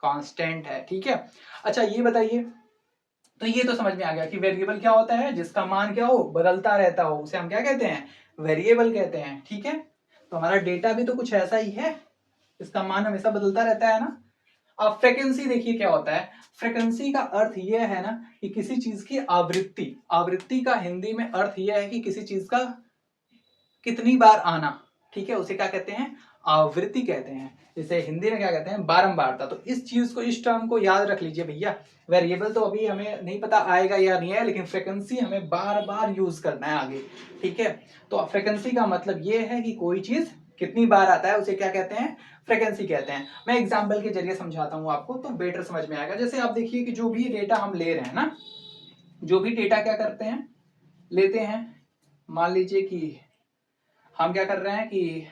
कांस्टेंट है। ठीक है, अच्छा ये बताइए, तो ये तो समझ में आ गया कि वेरिएबल क्या होता है, जिसका मान क्या हो, बदलता रहता हो, उसे हम क्या कहते हैं, वेरिएबल कहते हैं। ठीक है, तो हमारा डेटा भी तो कुछ ऐसा ही है, इसका मान हमेशा बदलता रहता है ना। अब फ्रीक्वेंसी देखिए क्या होता है, फ्रीक्वेंसी का अर्थ यह है ना कि किसी चीज की आवृत्ति, आवृत्ति का हिंदी में अर्थ यह है कि किसी चीज का कितनी बार आना। ठीक है, उसे क्या कहते हैं, आवृत्ति कहते हैं, जैसे हिंदी में क्या कहते हैं, बारंबारता। तो इस चीज को, इस टर्म को याद रख लीजिए भैया। वेरिएबल तो अभी हमें नहीं पता आएगा या नहीं है, लेकिन फ्रीक्वेंसी हमें बार बार यूज करना है आगे। ठीक है, तो फ्रीक्वेंसी का मतलब ये है कि कोई चीज कितनी बार आता है उसे क्या कहते हैं, फ्रीक्वेंसी कहते हैं। मैं एग्जाम्पल के जरिए समझाता हूं आपको तो बेटर समझ में आएगा। जैसे आप देखिए कि जो भी डेटा हम ले रहे हैं ना, जो भी डेटा क्या करते हैं, लेते हैं, मान लीजिए कि हम क्या कर रहे हैं कि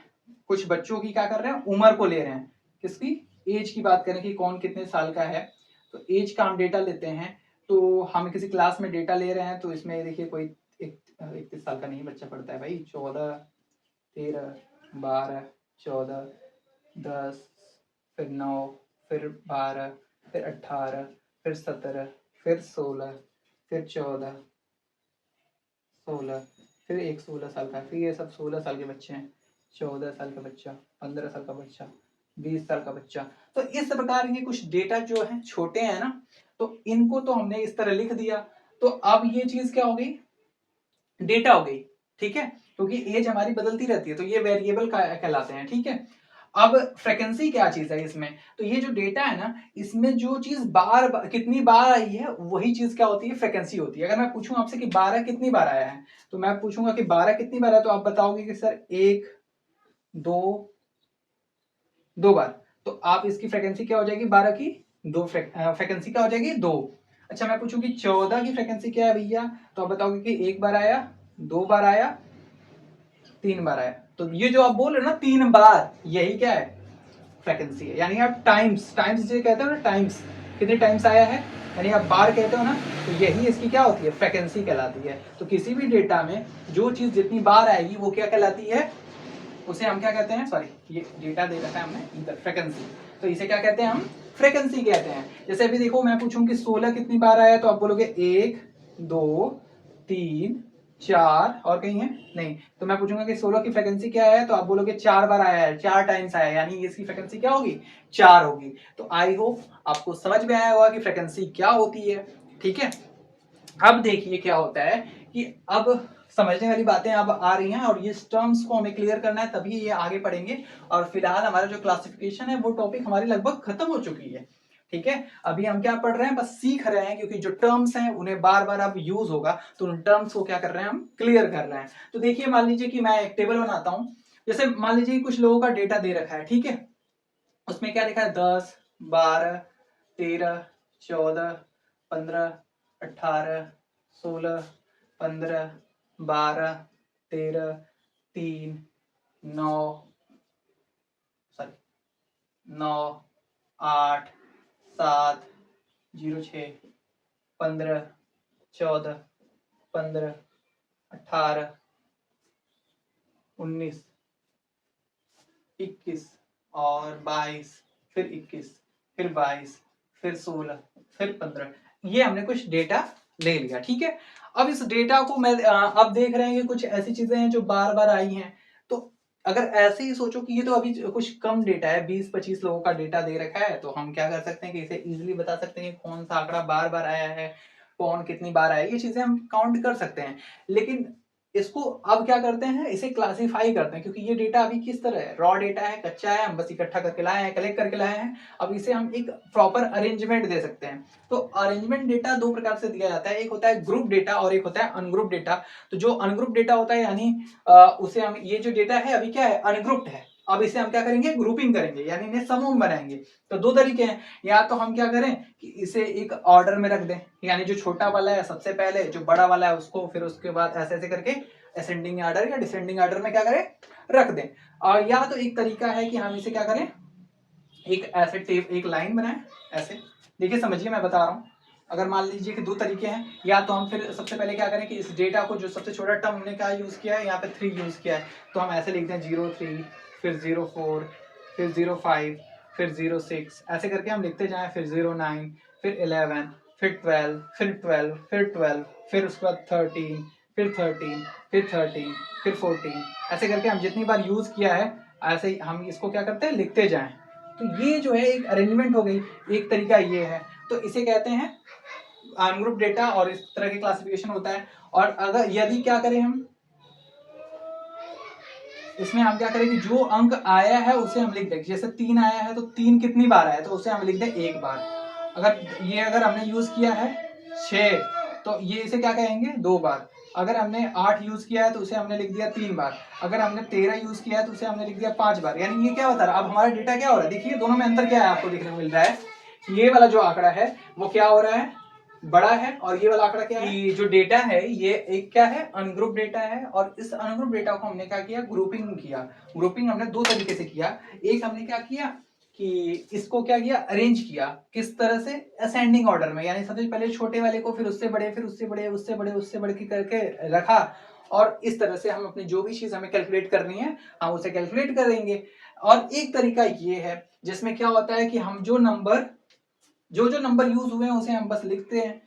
कुछ बच्चों की क्या कर रहे हैं, उम्र को ले रहे हैं, किसकी, एज की बात करें कि कौन कितने साल का है, तो एज का हम डेटा लेते हैं, तो हम किसी क्लास में डेटा ले रहे हैं, तो इसमें देखिए कोई 31 साल का नहीं बच्चा पढ़ता है भाई, 14, 13, 12, 14, 10, फिर 9, फिर 12, फिर 18, फिर 17, फिर 16, फिर 14, 16, फिर एक 16 साल का, फिर ये सब 16 साल के बच्चे हैं, 14 साल का बच्चा, 15 साल का बच्चा, 20 साल का बच्चा। तो इस प्रकार ये कुछ डेटा जो है छोटे हैं ना, तो इनको तो हमने इस तरह लिख दिया। तो अब ये चीज क्या हो गई, डेटा हो गई, ठीक है, क्योंकि एज हमारी बदलती रहती है, तो ये वेरिएबल कहलाते हैं, ठीक है। अब फ्रीक्वेंसी क्या चीज है इसमें, तो ये जो डेटा है ना, इसमें जो चीज कितनी बार आई है वही चीज क्या होती है, फ्रीक्वेंसी होती है। अगर मैं पूछूं आपसे कि 12 कितनी बार आया है, तो मैं पूछूंगा कि 12 कितनी बार आया, तो आप बताओगे कि सर 1, 2 बार। तो आप इसकी फ्रीक्वेंसी क्या हो जाएगी, 12 की 2, फ्रीक्वेंसी क्या हो जाएगी 2। अच्छा मैं पूछूं कि 14 की फ्रीक्वेंसी क्या है भैया, तो आप बताओगे कि 1 बार आया, 2 बार आया, 3 बार आया। तो ये जो आप बोल रहे हो ना 3 बार, यही क्या है, फ्रीक्वेंसी है। यानी आप टाइम्स जो कहते हो ना, टाइम्स कितने टाइम्स आया है, यानी आप बार कहते हो ना, तो यही इसकी क्या होती है, फ्रीक्वेंसी कहलाती है। तो किसी भी डेटा में जो चीज जितनी बार आएगी वो क्या कहलाती है, उसे हम क्या कहते हैं, सॉरी ये डेटा दे रखा है हमने इधर, फ्रीक्वेंसी, तो इसे क्या कहते हैं हम, फ्रीक्वेंसी कहते हैं। जैसे अभी देखो मैं पूछूं कि 16 कितनी बार आया, तो आप बोलोगे 1, 2, 3, 4, और कहीं है नहीं। तो मैं पूछूंगा कि 16 की फ्रीक्वेंसी क्या है, तो आप बोलोगे 4 बार आया है, 4 टाइम्स आया है, यानी इसकी फ्रीक्वेंसी क्या होगी, 4 होगी। तो आई होप आपको समझ में आया होगा कि फ्रीक्वेंसी क्या होती है, ठीक है। अब देखिए क्या होता है कि अब समझने वाली बातें अब आ रही हैं, और ये टर्म्स को हमें क्लियर करना है, तभी ये आगे पढ़ेंगे। और फिलहाल हमारा जो क्लासिफिकेशन है वो टॉपिक हमारी लगभग खत्म हो चुकी है, ठीक है। अभी हम क्या पढ़ रहे हैं, बस सीख रहे हैं, क्योंकि जो टर्म्स हैं उन्हें बार बार अब यूज होगा, तो उन टर्म्स को क्या कर रहे हैं, हम क्लियर कर रहे हैं। तो देखिए मान लीजिए कि मैं एक टेबल बनाता हूं, जैसे मान लीजिए कुछ लोगों का डेटा दे रखा है, ठीक है। उसमें क्या लिखा है, 10, 12, 13, 14, 15, 18, 16, 15, 12, 13, 3, 9, सॉरी 9, 8, 7, 06, 15, 14, 15, 18, 19, 21 और 22, फिर 21, फिर 22, फिर 16, फिर 15, ये हमने कुछ डेटा ले लिया, ठीक है। अब इस डेटा को मैं अब देख रहे हैं कि कुछ ऐसी चीजें हैं जो बार बार आई हैं, तो अगर ऐसे ही सोचो कि ये तो अभी कुछ कम डेटा है, 20-25 लोगों का डेटा दे रखा है, तो हम क्या कर सकते हैं कि इसे इजीली बता सकते हैं कि कौन सा आंकड़ा बार बार आया है, कौन कितनी बार आया, ये चीजें हम काउंट कर सकते हैं। लेकिन इसको अब क्या करते हैं, इसे क्लासिफाई करते हैं, क्योंकि ये डेटा अभी किस तरह है, रॉ डेटा है, कच्चा है, हम बस इकट्ठा करके लाए हैं, कलेक्ट करके लाए हैं। अब इसे हम एक प्रॉपर अरेंजमेंट दे सकते हैं। तो अरेंजमेंट डेटा दो प्रकार से दिया जाता है, एक होता है ग्रुप डेटा और एक होता है अनग्रुप डेटा। तो जो अनग्रुप डेटा होता है, यानी उसे हम, ये जो डेटा है अभी क्या है, अनग्रुप्ड है, अब इसे हम क्या करेंगे, ग्रुपिंग करेंगे, यानी इन्हें समूह बनाएंगे। तो दो तरीके हैं, या तो हम क्या करें कि इसे एक ऑर्डर में रख दें, यानी जो छोटा वाला है सबसे पहले, जो बड़ा वाला है उसको, फिर उसके बाद ऐसे ऐसे करके असेंडिंग ऑर्डर या डिसेंडिंग ऑर्डर में क्या करें, रख दें। और या तो एक तरीका है कि हम इसे क्या करें, एक ऐसे एक लाइन बनाएं ऐसे। देखिए समझिए मैं बता रहा हूं, अगर मान लीजिए कि दो तरीके हैं, या तो हम फिर सबसे पहले क्या करें कि इस डेटा को, जो सबसे छोटा टर्म हमने क्या यूज किया है, यहाँ पे 3 यूज किया है, तो हम ऐसे लिखते हैं 03, फिर 04, फिर 05, फिर 06, ऐसे करके हम लिखते जाएं, फिर 09, फिर 11, फिर 12, फिर 12, फिर 12, फिर उसके बाद 13, फिर 13, फिर 13, फिर 14, ऐसे करके हम जितनी बार यूज किया है, ऐसे ही हम इसको क्या करते हैं, लिखते जाएं। तो ये जो है एक अरेंजमेंट हो गई, एक तरीका ये है। तो इसे कहते हैं अनग्रुप डेटा, और इस तरह की क्लासिफिकेशन होता है। और अगर यदि क्या करें हम इसमें, हम क्या करें कि जो अंक आया है उसे हम लिख दें, जैसे 3 आया है तो 3 कितनी बार आया, तो उसे हम लिख दें 1 बार। अगर हमने यूज किया है 6, तो ये इसे क्या कहेंगे, 2 बार। अगर हमने 8 यूज किया है तो उसे हमने लिख दिया 3 बार। अगर हमने 13 यूज किया है तो उसे हमने लिख दिया 5 बार। यानी ये क्या बता रहा है, अब हमारा डेटा क्या हो रहा है, देखिए दोनों में अंतर क्या है, आपको देखने को मिल रहा है। ये वाला जो आंकड़ा है वो क्या हो रहा है, बड़ा है, और ये वाला आंकड़ा क्या है, ये जो डेटा है ये एक क्या है, अनग्रुप डेटा है। और इस अनग्रुप डेटा को हमने क्या किया, ग्रुपिंग किया। ग्रुपिंग हमने दो तरीके से किया। एक हमने क्या किया कि इसको क्या किया, अरेंज किया किस तरह से, असेंडिंग ऑर्डर में, यानी सबसे पहले छोटे वाले को, फिर उससे बड़े, फिर उससे बड़े, उससे बड़े, उससे बड़े करके रखा। और इस तरह से हम अपनी जो भी चीज हमें कैलकुलेट करनी है हम उसे कैलकुलेट करेंगे। और एक तरीका ये है जिसमें क्या होता है कि हम जो जो नंबर यूज हुए हैं उसे हम बस लिखते हैं,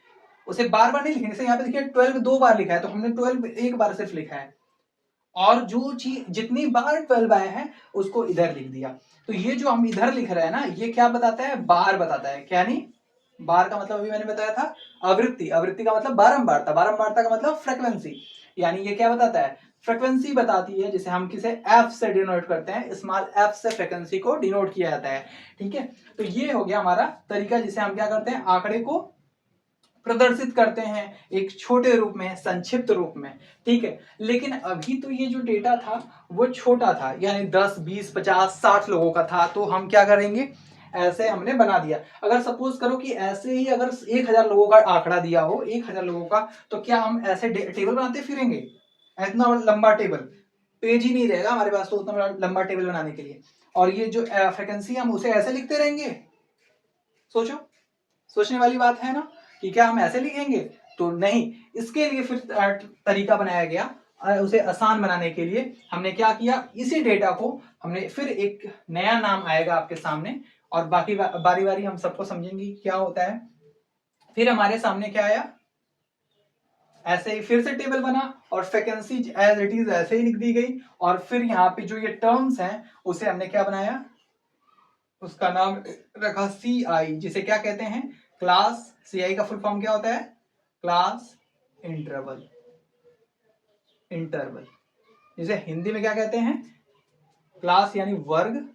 उसे बार बार नहीं लिखेंगे। जैसे यहाँ पे देखिए 12 2 बार लिखा है तो हमने 12 एक बार सिर्फ लिखा है, और जो चीज जितनी बार 12 आए हैं उसको इधर लिख दिया। तो ये जो हम इधर लिख रहे हैं ना, ये क्या बताता है, बार बताता है। क्या नहीं, बार का मतलब अभी मैंने बताया था आवृत्ति, आवृत्ति का मतलब बारंबारता, बारंबारता का मतलब फ्रीक्वेंसी। यानी ये क्या बताता है, फ्रीक्वेंसी बताती है, जिसे हम किसे एफ से डिनोट करते हैं, स्मॉल एफ से फ्रीक्वेंसी को डिनोट किया जाता है। ठीक है, तो ये हो गया हमारा तरीका जिसे हम क्या करते हैं, आंकड़े को प्रदर्शित करते हैं एक छोटे रूप में, संक्षिप्त रूप में। ठीक है, लेकिन अभी तो ये जो डेटा था वो छोटा था, यानी 10 20 50 60 लोगों का था, तो हम क्या करेंगे, ऐसे हमने बना दिया। अगर सपोज करो कि ऐसे ही अगर 1000 लोगों का आंकड़ा दिया हो, 1000 लोगों का, तो क्या हम ऐसे टेबल बनाते फिरेंगे, इतना लंबा टेबल, पेज ही नहीं रहेगा हमारे पास तो उतना लंबा टेबल बनाने के लिए। और ये जो फ्रीक्वेंसी हम उसे ऐसे लिखते रहेंगे, सोचो, सोचने वाली बात है ना, कि क्या हम ऐसे लिखेंगे, तो नहीं। इसके लिए फिर तरीका बनाया गया, उसे आसान बनाने के लिए हमने क्या किया, इसी डेटा को हमने फिर एक नया नाम आएगा आपके सामने, और बाकी बारी बारी हम सबको समझेंगे क्या होता है। फिर हमारे सामने क्या आया, ऐसे ही फिर से टेबल बना, और फ्रीक्वेंसी एज इट इज ऐसे ही लिख दी गई। और फिर यहाँ पे जो ये टर्म्स हैं उसे हमने क्या बनाया, उसका नाम रखा सी आई, जिसे क्या कहते हैं, क्लास। सी आई का फुल फॉर्म क्या होता है, क्लास इंटरवल, इंटरवल जिसे हिंदी में क्या कहते हैं, क्लास यानी वर्ग,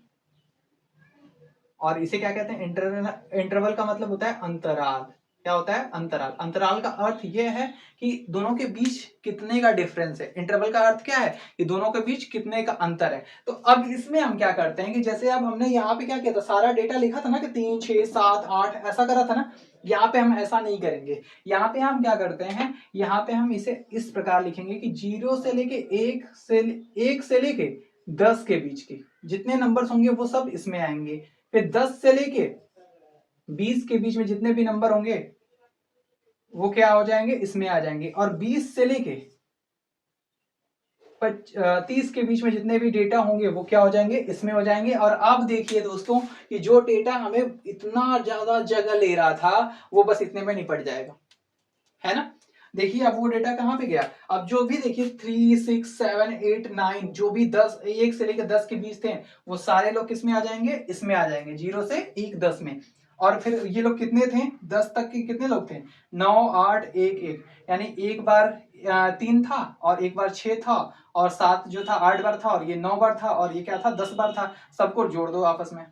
और इसे क्या कहते हैं, इंटरवल। इंटरवल का मतलब होता है अंतराल। क्या होता है, अंतराल। अंतराल का अर्थ यह है कि दोनों के बीच कितने का डिफरेंस है। इंटरवल का अर्थ क्या है, कि दोनों के बीच कितने का अंतर है। तो अब इसमें हम क्या करते हैं कि जैसे अब हमने यहाँ पे क्या किया था, सारा डेटा लिखा था ना कि 3 6 7 8 ऐसा करा था ना, यहाँ पे हम ऐसा नहीं करेंगे। यहाँ पे हम क्या करते हैं, यहाँ पे हम इसे इस प्रकार लिखेंगे कि 0 से लेके 1 से लेके 10 के बीच के जितने नंबर्स होंगे वो सब इसमें आएंगे। फिर 10 से लेके 20 के बीच में जितने भी नंबर होंगे वो क्या हो जाएंगे, इसमें आ जाएंगे। और 20 से लेके 30 के बीच में जितने भी डेटा होंगे वो क्या हो जाएंगे, इसमें हो जाएंगे। और अब देखिए दोस्तों कि जो डेटा हमें इतना ज्यादा जगह ले रहा था वो बस इतने में निपट जाएगा, है ना। देखिए अब वो डेटा कहाँ पे गया, अब जो भी देखिए 3 6 7 8 9 जो भी 10 1 से लेकर 10 के बीच थे वो सारे लोग किसमें आ जाएंगे, इसमें आ जाएंगे, 0 से 1 10 में। और फिर ये लोग कितने थे, 10 तक के कितने लोग थे, 9 8 1 1, यानी एक बार 3 था, और एक बार 6 था, और 7 जो था 8 बार था, और ये 9 बार था, और ये क्या था 10 बार था। सबको जोड़ दो आपस में,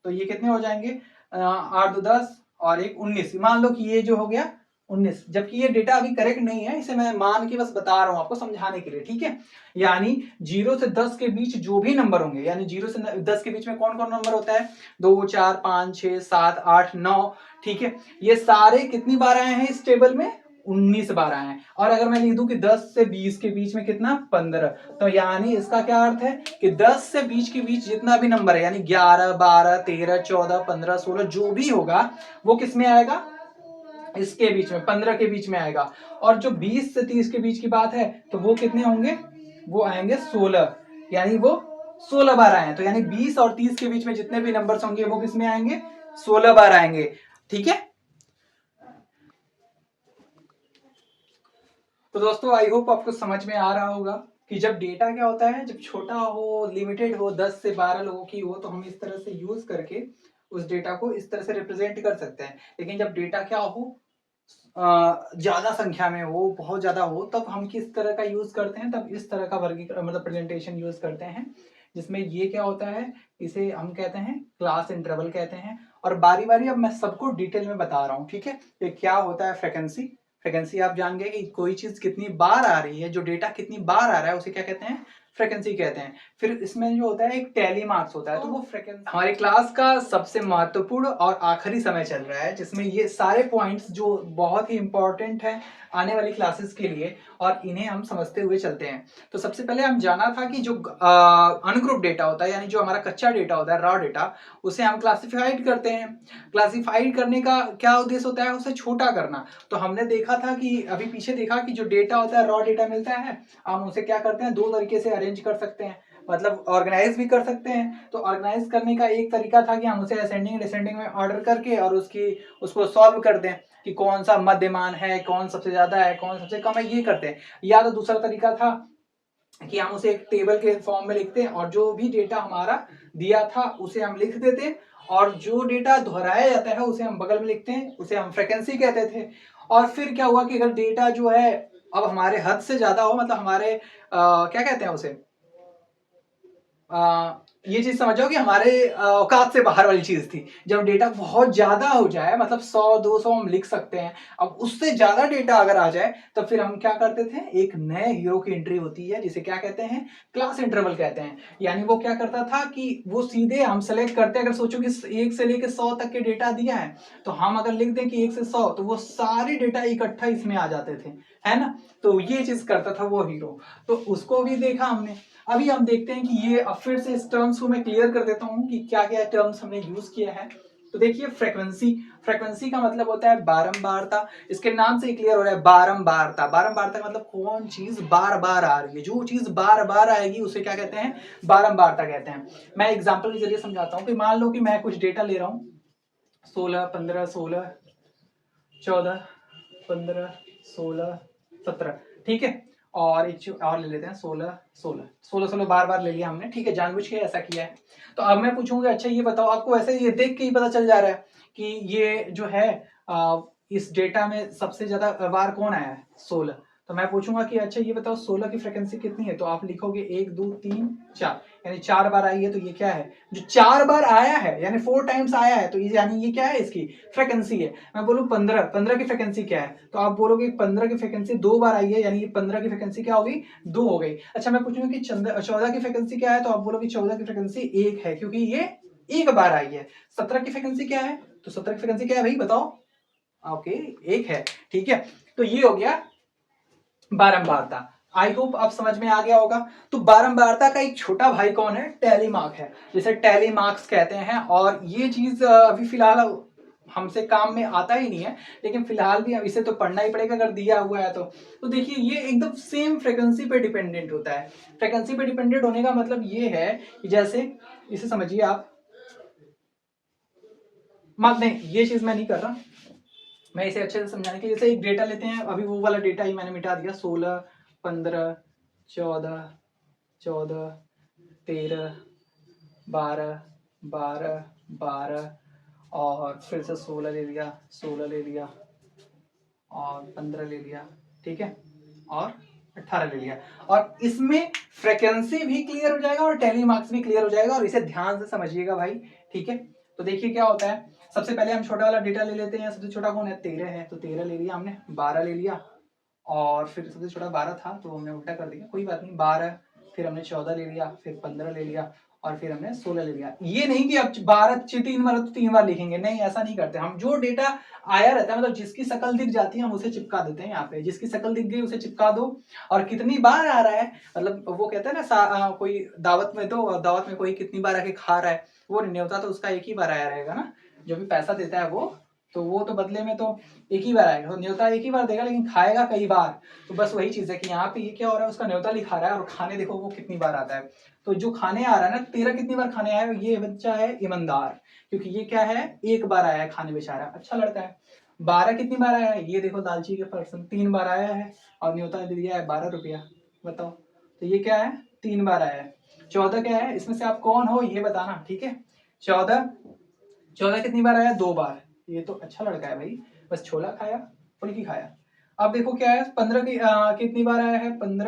तो ये कितने हो जाएंगे, 8 2 10 और 1 19। मान लो कि ये जो हो गया 19, जबकि ये डेटा अभी करेक्ट नहीं है, इसे मैं मान के बस बता रहा हूं आपको समझाने के लिए। ठीक है, यानी 0 से 10 के बीच जो भी नंबर होंगे, यानी 0 से 10 के बीच में कौन कौन नंबर होता है, 2 4 5 6 7 8 9। ठीक है, ये सारे कितनी बार आए हैं इस टेबल में, 19 बार आए हैं। और अगर मैं लिख दूं कि 10 से 20 के बीच में कितना, 15, तो यानी इसका क्या अर्थ है कि 10 से 20 के बीच जितना भी नंबर है, यानी 11 12 13 14 15 16 जो भी होगा वो किस में आएगा, इसके बीच में, 15 के बीच में आएगा। और जो 20 से 30 के बीच की बात है तो वो कितने होंगे, वो आएंगे 16, यानी वो 16 बार आए हैं। तो यानी 20 और 30 के बीच में जितने भी नंबर्स होंगे वो किसमें आएंगे, 16 बार आएंगे। ठीक है, तो दोस्तों आई होप आपको समझ में आ रहा होगा कि जब डेटा क्या होता है, जब छोटा हो, लिमिटेड हो, 10 से 12 लोगों की हो, तो हम इस तरह से यूज करके उस डेटा को इस तरह से रिप्रेजेंट कर सकते हैं। लेकिन जब डेटा क्या हो, ज्यादा संख्या में हो, बहुत ज्यादा हो, तब हम किस तरह का यूज करते हैं, तब इस तरह का वर्गीकरण मतलब प्रेजेंटेशन यूज करते हैं, जिसमें ये क्या होता है, इसे हम कहते हैं क्लास इंटरवल कहते हैं। और बारी बारी अब मैं सबको डिटेल में बता रहा हूँ। ठीक है, कि क्या होता है फ्रीक्वेंसी। फ्रीक्वेंसी आप जान गए कि कोई चीज कितनी बार आ रही है, जो डेटा कितनी बार आ रहा है उसे क्या कहते हैं, फ्रिक्वेंसी कहते हैं। फिर इसमें जो होता है एक टैली मार्क्स होता है, तो वो फ्रिक्वेंसी। हमारे क्लास का सबसे महत्वपूर्ण और आखिरी समय चल रहा है जिसमें ये सारे पॉइंट्स जो बहुत ही इंपॉर्टेंट है आने वाली क्लासेस के लिए, और इन्हें हम समझते हुए चलते हैं। तो सबसे पहले हम जाना था कि जो अनग्रुप डेटा होता है, यानी जो हमारा कच्चा डेटा होता है, रॉ डेटा, उसे हम क्लासिफाइड करते हैं। क्लासिफाइड करने का क्या उद्देश्य होता है? उसे छोटा करना। तो हमने देखा था कि अभी पीछे देखा कि जो डेटा होता है, रॉ डेटा मिलता है, हम उसे क्या करते हैं, दो तरीके से अरेंज कर सकते हैं, मतलब ऑर्गेनाइज भी कर सकते हैं। तो ऑर्गेनाइज करने का एक तरीका था कि हम उसे असेंडिंग डिसेंडिंग में ऑर्डर करके और उसको सॉल्व कर दें कि कौन सा मध्यमान है, कौन सबसे ज्यादा है, कौन सबसे कम है, ये करते हैं। या तो दूसरा तरीका था कि हम उसे एक टेबल के फॉर्म में लिखते हैं और जो भी डेटा हमारा दिया था उसे हम लिख देते हैं, और जो डेटा दोहराया जाता है उसे हम बगल में लिखते हैं, उसे हम फ्रिक्वेंसी कहते थे। और फिर क्या हुआ कि अगर डेटा जो है अब हमारे हद से ज्यादा हो, मतलब हमारे क्या कहते हैं उसे, ये चीज समझो कि हमारे औकात से बाहर वाली चीज थी। जब डेटा बहुत ज्यादा हो जाए, मतलब 100-200 हम लिख सकते हैं, अब उससे ज्यादा डेटा अगर आ जाए तो फिर हम क्या करते थे, एक नए हीरो की एंट्री होती है जिसे क्या कहते हैं, क्लास इंटरवल कहते हैं। यानी वो क्या करता था कि वो सीधे हम सेलेक्ट करते हैं, अगर सोचो कि 1 से लेकर 100 तक के डेटा दिया है, तो हम अगर लिख दें कि 1 से 100, तो वो सारे डेटा इकट्ठा इसमें आ जाते थे, है ना। तो ये चीज करता था वो हीरो, तो उसको भी देखा हमने। अभी हम देखते हैं कि ये, अब फिर से इस टर्म्स को मैं क्लियर कर देता हूं कि क्या क्या टर्म्स हमने यूज किया है। तो देखिए, फ्रीक्वेंसी, फ्रीक्वेंसी का मतलब होता है बारंबारता। इसके नाम से क्लियर हो रहा है, बारंबारता। बारंबारता का मतलब कौन चीज बार बार आ रही है, जो चीज बार बार आएगी उसे क्या कहते हैं, बारंबारता कहते हैं। मैं एग्जांपल के जरिए समझाता हूं कि मान लो कि मैं कुछ डेटा ले रहा हूं, 16, 15, 16, 14, 15, 16, 17, ठीक है। और एक और ले लेते हैं, 16, 16, 16, 16 बार बार ले लिया हमने, ठीक है, जानबूझ के ऐसा किया है। तो अब मैं पूछूंगा, अच्छा ये बताओ, आपको ऐसे ये देख के ही पता चल जा रहा है कि ये जो है इस डेटा में सबसे ज्यादा बार कौन आया है, 16। तो मैं पूछूंगा कि अच्छा ये बताओ 16 की फ्रिक्वेंसी कितनी है, तो आप लिखोगे 1, 2, 3, 4, यानी 4 बार आई है। तो ये क्या है, जो 4 बार आया है, यानी 4 टाइम्स आया है, तो ये यानी ये क्या है, इसकी फ्रिक्वेंसी है। मैं बोलूं 15, 15 की फ्रिक्वेंसी क्या है, तो आप बोलोगे 15 की फ्रिक्वेंसी 2 बार आई है, यानी ये 15 की फ्रिक्वेंसी क्या होगी, 2 हो गई। अच्छा मैं पूछूंगा कि 14 की फ्रिक्वेंसी क्या है, तो आप बोलोगे 14 की फ्रिक्वेंसी 1 है, क्योंकि ये एक बार आई है। 17 की फ्रिक्वेंसी क्या है, तो 17 की फ्रिक्वेंसी क्या है भाई, बताओ। ओके, 1 है, ठीक है। तो ये हो गया बारंबारता। आई होप आप समझ में आ गया होगा। तो बारंबारता का एक छोटा भाई कौन है, टैली मार्क है, जिसे टैली मार्क्स कहते हैं। और ये चीज अभी फिलहाल हमसे काम में आता ही नहीं है, लेकिन फिलहाल भी इसे तो पढ़ना ही पड़ेगा अगर दिया हुआ है तो देखिए, ये एकदम सेम फ्रिक्वेंसी पे डिपेंडेंट होता है। फ्रिक्वेंसी पे डिपेंडेंट होने का मतलब ये है कि जैसे इसे समझिए आप, नहीं ये चीज मैं नहीं कर रहा, मैं इसे अच्छे से समझाने के लिए, जैसे एक डेटा लेते हैं, अभी वो वाला डेटा ही मैंने मिटा दिया, 16, 15, 14, 14, 13, 12, 12, 12, और फिर से 16 ले लिया, 16 ले लिया, और 15 ले लिया, ठीक है, और 18 ले लिया। और इसमें फ्रिक्वेंसी भी क्लियर हो जाएगा और टैली मार्क्स भी क्लियर हो जाएगा, और इसे ध्यान से समझिएगा भाई, ठीक है। तो देखिए क्या होता है, सबसे पहले हम छोटा वाला डेटा ले लेते हैं। सबसे छोटा कौन है, 13 है, तो 13 ले लिया हमने, 12 ले लिया, और फिर सबसे छोटा 12 था तो हमने उल्टा कर दिया, कोई बात नहीं, 12, फिर हमने 14 ले लिया, फिर 15 ले लिया, और फिर हमने 16 ले लिया। ये नहीं कि अब 12 3 बार तो 3 बार लिखेंगे, नहीं, ऐसा नहीं करते हम। जो डेटा आया रहता है, मतलब जिसकी शक्ल दिख जाती है हम उसे चिपका देते हैं यहाँ पे, जिसकी शक्ल दिख गई उसे चिपका दो। और कितनी बार आ रहा है, मतलब वो कहते हैं ना, कोई दावत में दो, और दावत में कोई कितनी बार आके खा रहा है, वो नहीं होता, तो उसका एक ही बार आया रहेगा ना। जो भी पैसा देता है वो तो बदले में तो एक ही बार आएगा, तो न्योता एक ही बार देगा, लेकिन खाएगा कई बार। तो बस वही चीज है कि यहाँ पे ये क्या हो रहा है, उसका न्योता लिखा रहा है, और खाने देखो वो कितनी बार आता है। तो जो खाने आ रहा है ना, 13 कितनी बार खाने आया है, ये बच्चा है ईमानदार, क्योंकि ये क्या है, एक बार आया है खाने, बेचारा अच्छा लड़का है। 12 कितनी बार आया है, ये देखो लालची के पर्सन, 3 बार आया है, और न्योता दे दिया है 12 रुपया, बताओ। तो ये क्या है, 3 बार आया है। 14 क्या है, इसमें से आप कौन हो ये बताना, ठीक है। 14, 14 कितनी बार आया, 2 बार। ये तो अच्छा लड़का है भाई, बस छोला खाया, फुल्की खाया। अब देखो क्या है, 15 की कितनी बार आया है, 15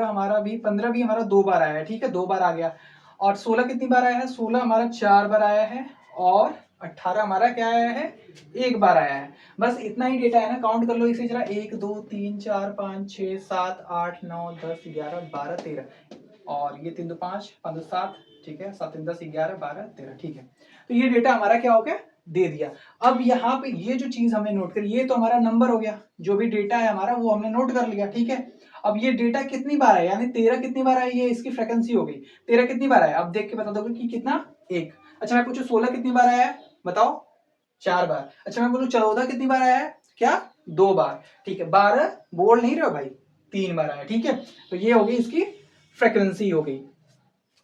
भी हमारा 2 बार आया है, ठीक है, 2 बार आ गया। और 16 कितनी बार आया है, 16 हमारा 4 बार आया है, और 18 हमारा क्या आया है, 1 बार आया है। बस इतना ही डेटा है ना, काउंट कर लो इसे जरा, 1, 2, 3, 4, 5, 6, 7, 8, 9, 10, 11, 12, 13, और ये 3 2 5 5 2 7, ठीक है, 7 3 10 11 12 13, ठीक है। तो ये डेटा हमारा क्या हो गया, दे दिया। अब यहाँ पे ये जो चीज हमने नोट करी, ये तो हमारा नंबर हो गया, जो भी डेटा है हमारा वो हमने नोट कर लिया, ठीक है। अब ये डेटा कितनी बार है, यानी 13 कितनी बार आई, ये इसकी फ्रीक्वेंसी हो गई। 13 कितनी बार आया, अब देख के बता दोगे कि कितना, एक। अच्छा मैं पूछूं 16 कितनी बार आया है, बताओ, 4 बार। अच्छा मैं बोलूं 14 कितनी बार आया है, क्या, 2 बार, ठीक है। 12 बोल नहीं रहे हो भाई, 3 बार आया, ठीक है। तो ये हो गई इसकी फ्रीक्वेंसी हो गई,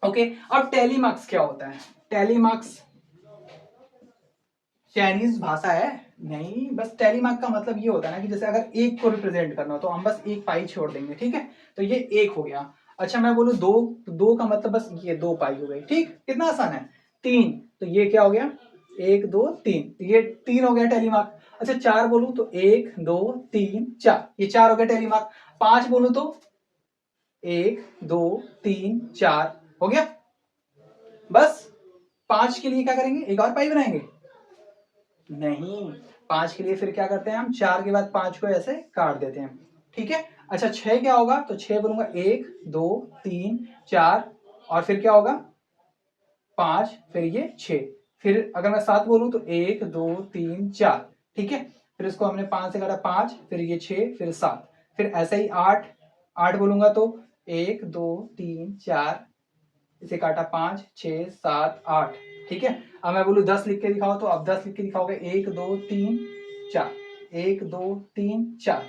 ओके। अब टेलीमार्क्स क्या होता है, टेलीमार्क्स चाइनीज भाषा है नहीं, बस टेलीमार्क का मतलब ये होता है ना कि जैसे अगर एक को रिप्रेजेंट करना हो तो हम बस एक पाई छोड़ देंगे, ठीक है। तो ये एक हो गया। अच्छा मैं बोलूं दो, तो दो का मतलब बस ये 2 पाई हो गई, ठीक, कितना आसान है। 3, तो ये क्या हो गया, 1 2 3, तो ये 3 हो गया टेलीमार्क। अच्छा 4 बोलूं तो 1 2 3 4, ये 4 हो गया टेलीमार्क। 5 बोलूं तो 1 2 3 4 हो गया। बस 5 के लिए क्या करेंगे, एक और पाई बनाएंगे, नहीं, 5 के लिए फिर क्या करते हैं हम, 4 के बाद 5 को ऐसे काट देते हैं, ठीक है। अच्छा 6 क्या होगा, तो 6 बोलूंगा 1 2 3 4, और फिर क्या होगा 5, फिर ये 6, फिर अगर मैं 7 बोलूं तो 1 2 3 4, ठीक है। फिर इसको हमने 5 से काटा 5, फिर ये 6, फिर 7, फिर ऐसे ही 8, 8 बोलूंगा तो 1 2 3 4, इसे काटा 5 6 7 8, ठीक है। अब मैं बोलूं 10 लिख के दिखाओ, तो अब 10 लिख के दिखाओगे 1 2 3 4, 1 2 3 4,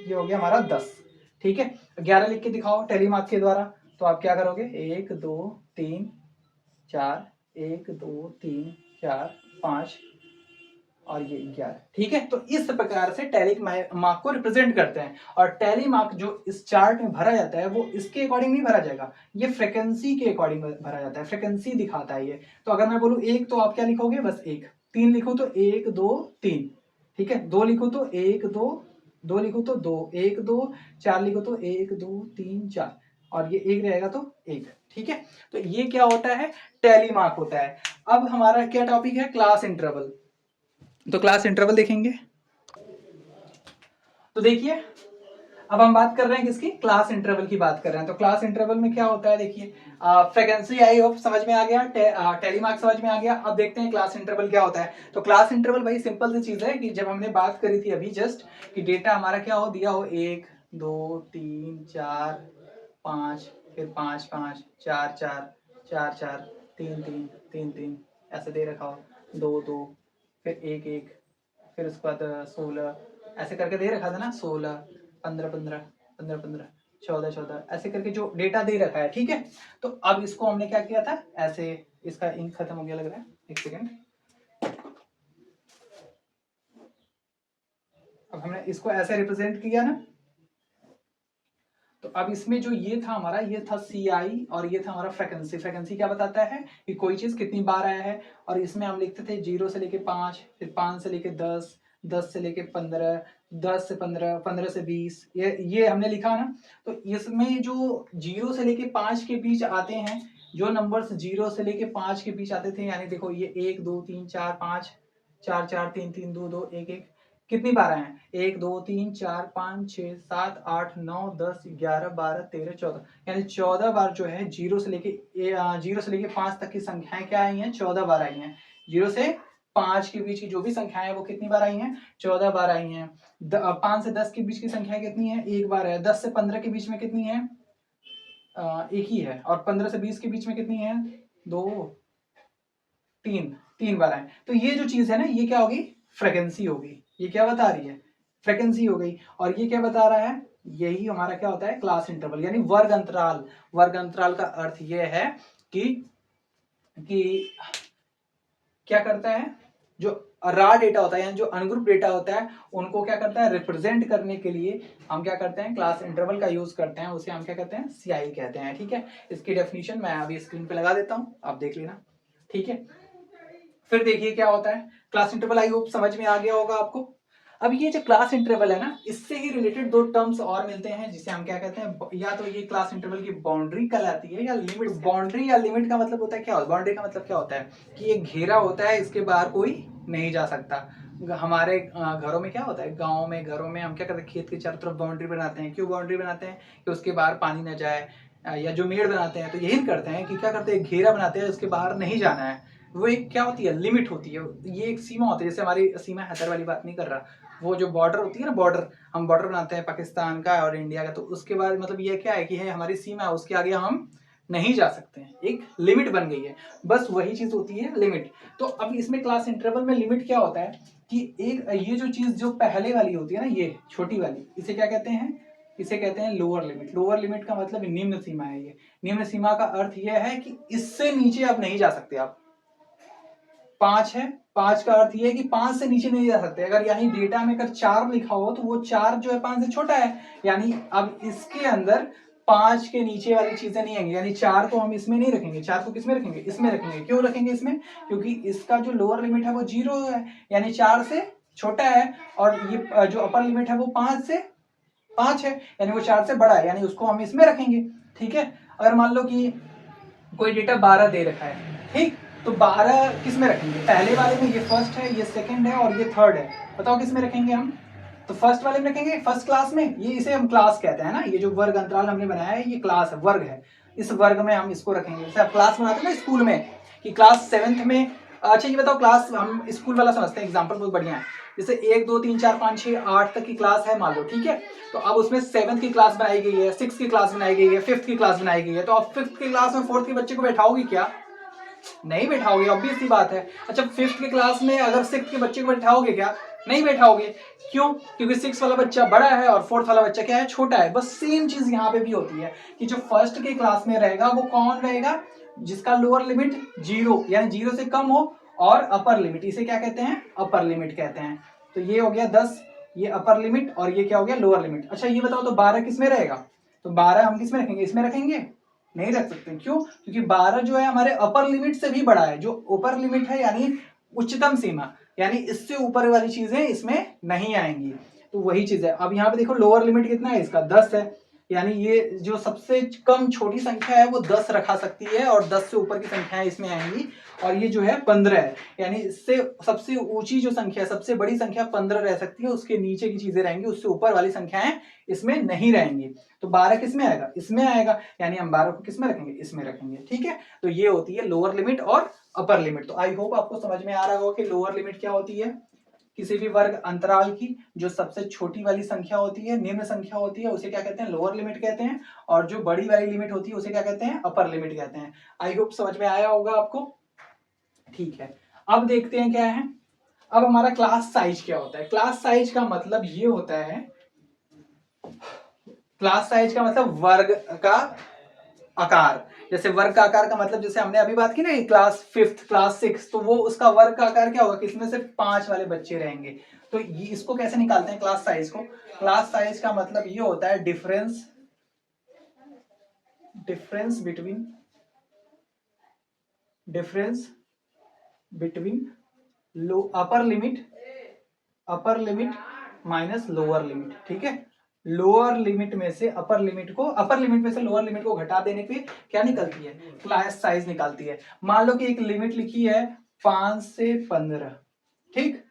ये हो गया हमारा 10, ठीक है। 11 लिख के दिखाओ टेलीमार्क के द्वारा, तो आप क्या करोगे, 1 2 3 4, 1 2 3 4 5, और ये 11, ठीक है। तो इस प्रकार से टेलीमार्क को रिप्रेजेंट करते हैं। और टेलीमार्क जो इस चार्ट में भरा जाता है वो इसके अकॉर्डिंग नहीं भरा जाएगा, ये फ्रीक्वेंसी के अकॉर्डिंग भरा जाता है, फ्रीक्वेंसी दिखाता है ये। तो अगर मैं बोलूं 1 तो आप क्या लिखोगे, बस 1। 3 लिखो तो 1 2 3, ठीक है। 2 लिखो तो 1 2, 2 लिखो तो 2 1 2, 4 लिखो तो 1 2 3 4, और ये 1 रहेगा तो 1, ठीक है। तो ये क्या होता है, टेलीमार्क होता है। अब हमारा क्या टॉपिक है, क्लास इंटरवल। तो क्लास इंटरवल देखेंगे। तो देखिए अब हम बात कर रहे हैं किसकी, क्लास इंटरवल की बात कर रहे हैं। तो क्लास इंटरवल में क्या होता है, देखिए फ्रीक्वेंसी आई होप समझ में आ गया, टेलीमार्क समझ में आ गया। अब देखते हैं क्लास इंटरवल क्या होता है। तो क्लास इंटरवल भाई सिंपल सी चीज है कि जब हमने बात करी थी अभी जस्ट कि डेटा हमारा क्या हो दिया हो, 1 2 3 4 5, फिर 5 5 4 4 4 4 3 3 3 3, ऐसे दे रखा हो, 2 2, फिर 1 1, फिर उसके बाद 16, ऐसे करके दे रखा था ना, 16 15 15 15 15 14 14, ऐसे करके जो डेटा दे रखा है, ठीक है। तो अब इसको हमने क्या किया था, ऐसे, इसका इंक खत्म हो गया लग रहा है, एक सेकेंड। अब हमने इसको ऐसे रिप्रेजेंट किया ना, तो अब इसमें जो ये था हमारा, ये था CI, और ये था हमारा फ्रीक्वेंसी। फ्रीक्वेंसी क्या बताता है कि कोई चीज कितनी बार आया है, और इसमें हम लिखते थे 0 से लेके 5, फिर 5 से लेके 10, 10 से लेके 15, 10 से 15, 15 से 20, ये हमने लिखा ना। तो इसमें जो 0 से लेके 5 के बीच आते हैं, जो नंबर्स 0 से लेके 5 के बीच आते थे, यानी देखो ये 1 2 3 4 5, 4 4 3 3 2 2 1 1, कितनी बार आए हैं, 1 2 3 4 5 6 7 8 9 10 11 12 13 14, यानी 14 बार जो है 0 से लेके 5 तक की संख्याएं क्या आई हैं, 14 बार आई हैं। 0 से 5 के बीच की जो भी संख्याएं हैं वो कितनी बार आई हैं, 14 बार आई हैं। 5 से 10 के बीच की संख्या कितनी है, एक बार है। 10 से 15 के बीच में कितनी है, एक ही है। और 15 से 20 के बीच में कितनी है, 2 3, 3 बार आए। तो ये जो चीज है ना, ये क्या होगी, फ्रीक्वेंसी होगी। ये क्या बता रही है, फ्रीक्वेंसी हो गई। और ये क्या बता रहा है, यही हमारा क्या होता है, क्लास इंटरवल, यानी वर्ग अंतराल। वर्ग अंतराल का अर्थ ये है कि क्या करता है, जो रा डेटा होता है यानी जो अनग्रुप डेटा होता है, उनको क्या करता है, रिप्रेजेंट करने के लिए हम क्या करते हैं, क्लास इंटरवल का यूज करते हैं। उसे हम क्या कहते हैं, CI कहते हैं, ठीक है। इसकी डेफिनेशन मैं अभी स्क्रीन पे लगा देता हूं, आप देख लेना, ठीक है। फिर देखिए क्या होता है क्लास इंटरवल, आई होप समझ में आ गया होगा आपको। अब ये जो क्लास इंटरवल है ना, इससे ही रिलेटेड 2 टर्म्स और मिलते हैं जिसे हम क्या कहते हैं, या तो ये क्लास इंटरवल की बाउंड्री कहलाती है या लिमिट। बाउंड्री या लिमिट का मतलब होता है क्या, बाउंड्री का मतलब क्या होता है कि एक घेरा होता है, इसके बाहर कोई नहीं जा सकता। हमारे घरों में क्या होता है, गाँव में घरों में हम क्या करते हैं, खेत के चारों तरफ बाउंड्री बनाते हैं। क्यों बाउंड्री बनाते हैं, कि उसके बाहर पानी न जाए, या जो मेड बनाते हैं तो यही करते हैं कि क्या करते हैं, घेरा बनाते हैं, उसके बाहर नहीं जाना है। वो एक क्या होती है, लिमिट होती है, ये एक सीमा होती है। जैसे हमारी सीमा हैदर वाली बात नहीं कर रहा, वो जो बॉर्डर होती है ना, बॉर्डर, हम बॉर्डर बनाते हैं पाकिस्तान का और इंडिया का, तो उसके बाद मतलब ये क्या है कि है हमारी सीमा, उसके आगे हम नहीं जा सकते हैं, एक लिमिट बन गई है, बस वही चीज होती है लिमिट। तो अब इसमें क्लास इंटरवल में लिमिट क्या होता है कि एक ये जो चीज जो पहले वाली होती है ना, ये छोटी वाली, इसे क्या कहते हैं, इसे कहते हैं लोअर लिमिट। लोअर लिमिट का मतलब निम्न सीमा है। ये निम्न सीमा का अर्थ यह है कि इससे नीचे आप नहीं जा सकते। आप 5 है, 5 का अर्थ ये है कि 5 से नीचे नहीं जा सकते। अगर यही डेटा में अगर 4 लिखा हो तो वो 4 जो है 5 से छोटा है, यानी अब इसके अंदर 5 के नीचे वाली चीजें नहीं आएंगी, यानी 4 को हम इसमें नहीं रखेंगे। 4 को किसमें रखेंगे, इसमें रखेंगे। क्यों रखेंगे इसमें, क्योंकि इसका जो लोअर लिमिट है वो 0 है, यानी 4 से छोटा है, और ये जो अपर लिमिट है वो 5 है, यानी वो 4 से बड़ा है, यानी उसको हम इसमें रखेंगे। ठीक है, अगर मान लो कि कोई डेटा 12 दे रखा है, ठीक, तो 12 किस में रखेंगे, पहले वाले में, ये फर्स्ट है, ये सेकंड है और ये थर्ड है, बताओ किस में रखेंगे हम, तो फर्स्ट वाले में रखेंगे, फर्स्ट क्लास में। ये इसे हम क्लास कहते हैं ना, ये जो वर्ग अंतराल हमने बनाया है ये क्लास है, वर्ग है, इस वर्ग में हम इसको रखेंगे। जैसे आप क्लास बनाते हैं ना स्कूल में कि क्लास 7th में, अच्छा ये बताओ क्लास, हम स्कूल वाला समझते हैं, एग्जाम्पल बहुत बढ़िया है। जैसे 1 2 3 4 5 6 8 तक की क्लास है मान लो, ठीक है, तो अब उसमें 7th की क्लास बनाई गई है, 6th की क्लास बनाई गई है, 5th की क्लास बनाई गई है, तो अब 5th की क्लास में 4th के बच्चे को बैठाओगे क्या, नहीं बैठाओगे, ऑब्वियस सी बात है। अच्छा 5th की क्लास में अगर 6th के बच्चे को बैठाओगे क्या, नहीं बैठाओगे। क्यों, क्योंकि 6 वाला बच्चा बड़ा है और 4th वाला बच्चा क्या है, छोटा है। बस सेम चीज यहाँ पे भी होती है कि जो फर्स्ट की क्लास में रहेगा वो कौन रहेगा, जिसका लोअर लिमिट 0 यानी 0 से कम हो, और अपर लिमिट, इसे क्या कहते हैं, अपर लिमिट कहते हैं। तो ये हो गया 10, ये अपर लिमिट, और ये क्या हो गया, लोअर लिमिट। अच्छा ये बताओ तो 12 किस में रहेगा, तो 12 हम किस में रखेंगे, इसमें रखेंगे, नहीं रख सकते। क्यों, क्योंकि 12 जो है हमारे अपर लिमिट से भी बड़ा है। जो अपर लिमिट है यानी उच्चतम सीमा, यानी इससे ऊपर वाली चीजें इसमें नहीं आएंगी, तो वही चीज है। अब यहाँ पे देखो लोअर लिमिट कितना है इसका, 10 है, यानी ये जो सबसे कम छोटी संख्या है वो 10 रखा सकती है, और 10 से ऊपर की संख्याएं इसमें आएंगी। और ये जो है 15 है, यानी इससे सबसे ऊंची जो संख्या, सबसे बड़ी संख्या 15 रह सकती है, उसके नीचे की चीजें रहेंगी, उससे ऊपर वाली संख्याएं इसमें नहीं रहेंगी। तो 12 किस में आएगा, इसमें आएगा, यानी हम 12 को किस में रखेंगे, इसमें रखेंगे। ठीक है, तो ये होती है लोअर लिमिट और अपर लिमिट। तो आई होप आपको समझ में आ रहा होगा कि लोअर लिमिट क्या होती है, किसी भी वर्ग अंतराल की जो सबसे छोटी वाली संख्या होती है, निम्न संख्या होती है, उसे क्या कहते हैं, लोअर लिमिट कहते हैं, और जो बड़ी वाली लिमिट होती है उसे क्या कहते हैं, अपर लिमिट कहते हैं। आई होप समझ में आया होगा आपको। ठीक है, अब देखते हैं क्या है। अब हमारा क्लास साइज क्या होता है। क्लास साइज का मतलब ये होता है, क्लास साइज का मतलब वर्ग का आकार। जैसे वर्ग का आकार का मतलब, जैसे हमने अभी बात की ना क्लास 5th क्लास 6, तो वो उसका वर्ग का आकार क्या होगा कि इसमें से 5 वाले बच्चे रहेंगे। तो ये इसको कैसे निकालते हैं क्लास साइज को, क्लास साइज का मतलब ये होता है difference between upper limit minus lower limit. ठीक है, लोअर लिमिट में से अपर लिमिट को, अपर लिमिट में से लोअर लिमिट को घटा देने पे क्या निकलती है, क्लास साइज निकालती है। मान लो कि एक लिमिट लिखी है 5 से 15, ठीक,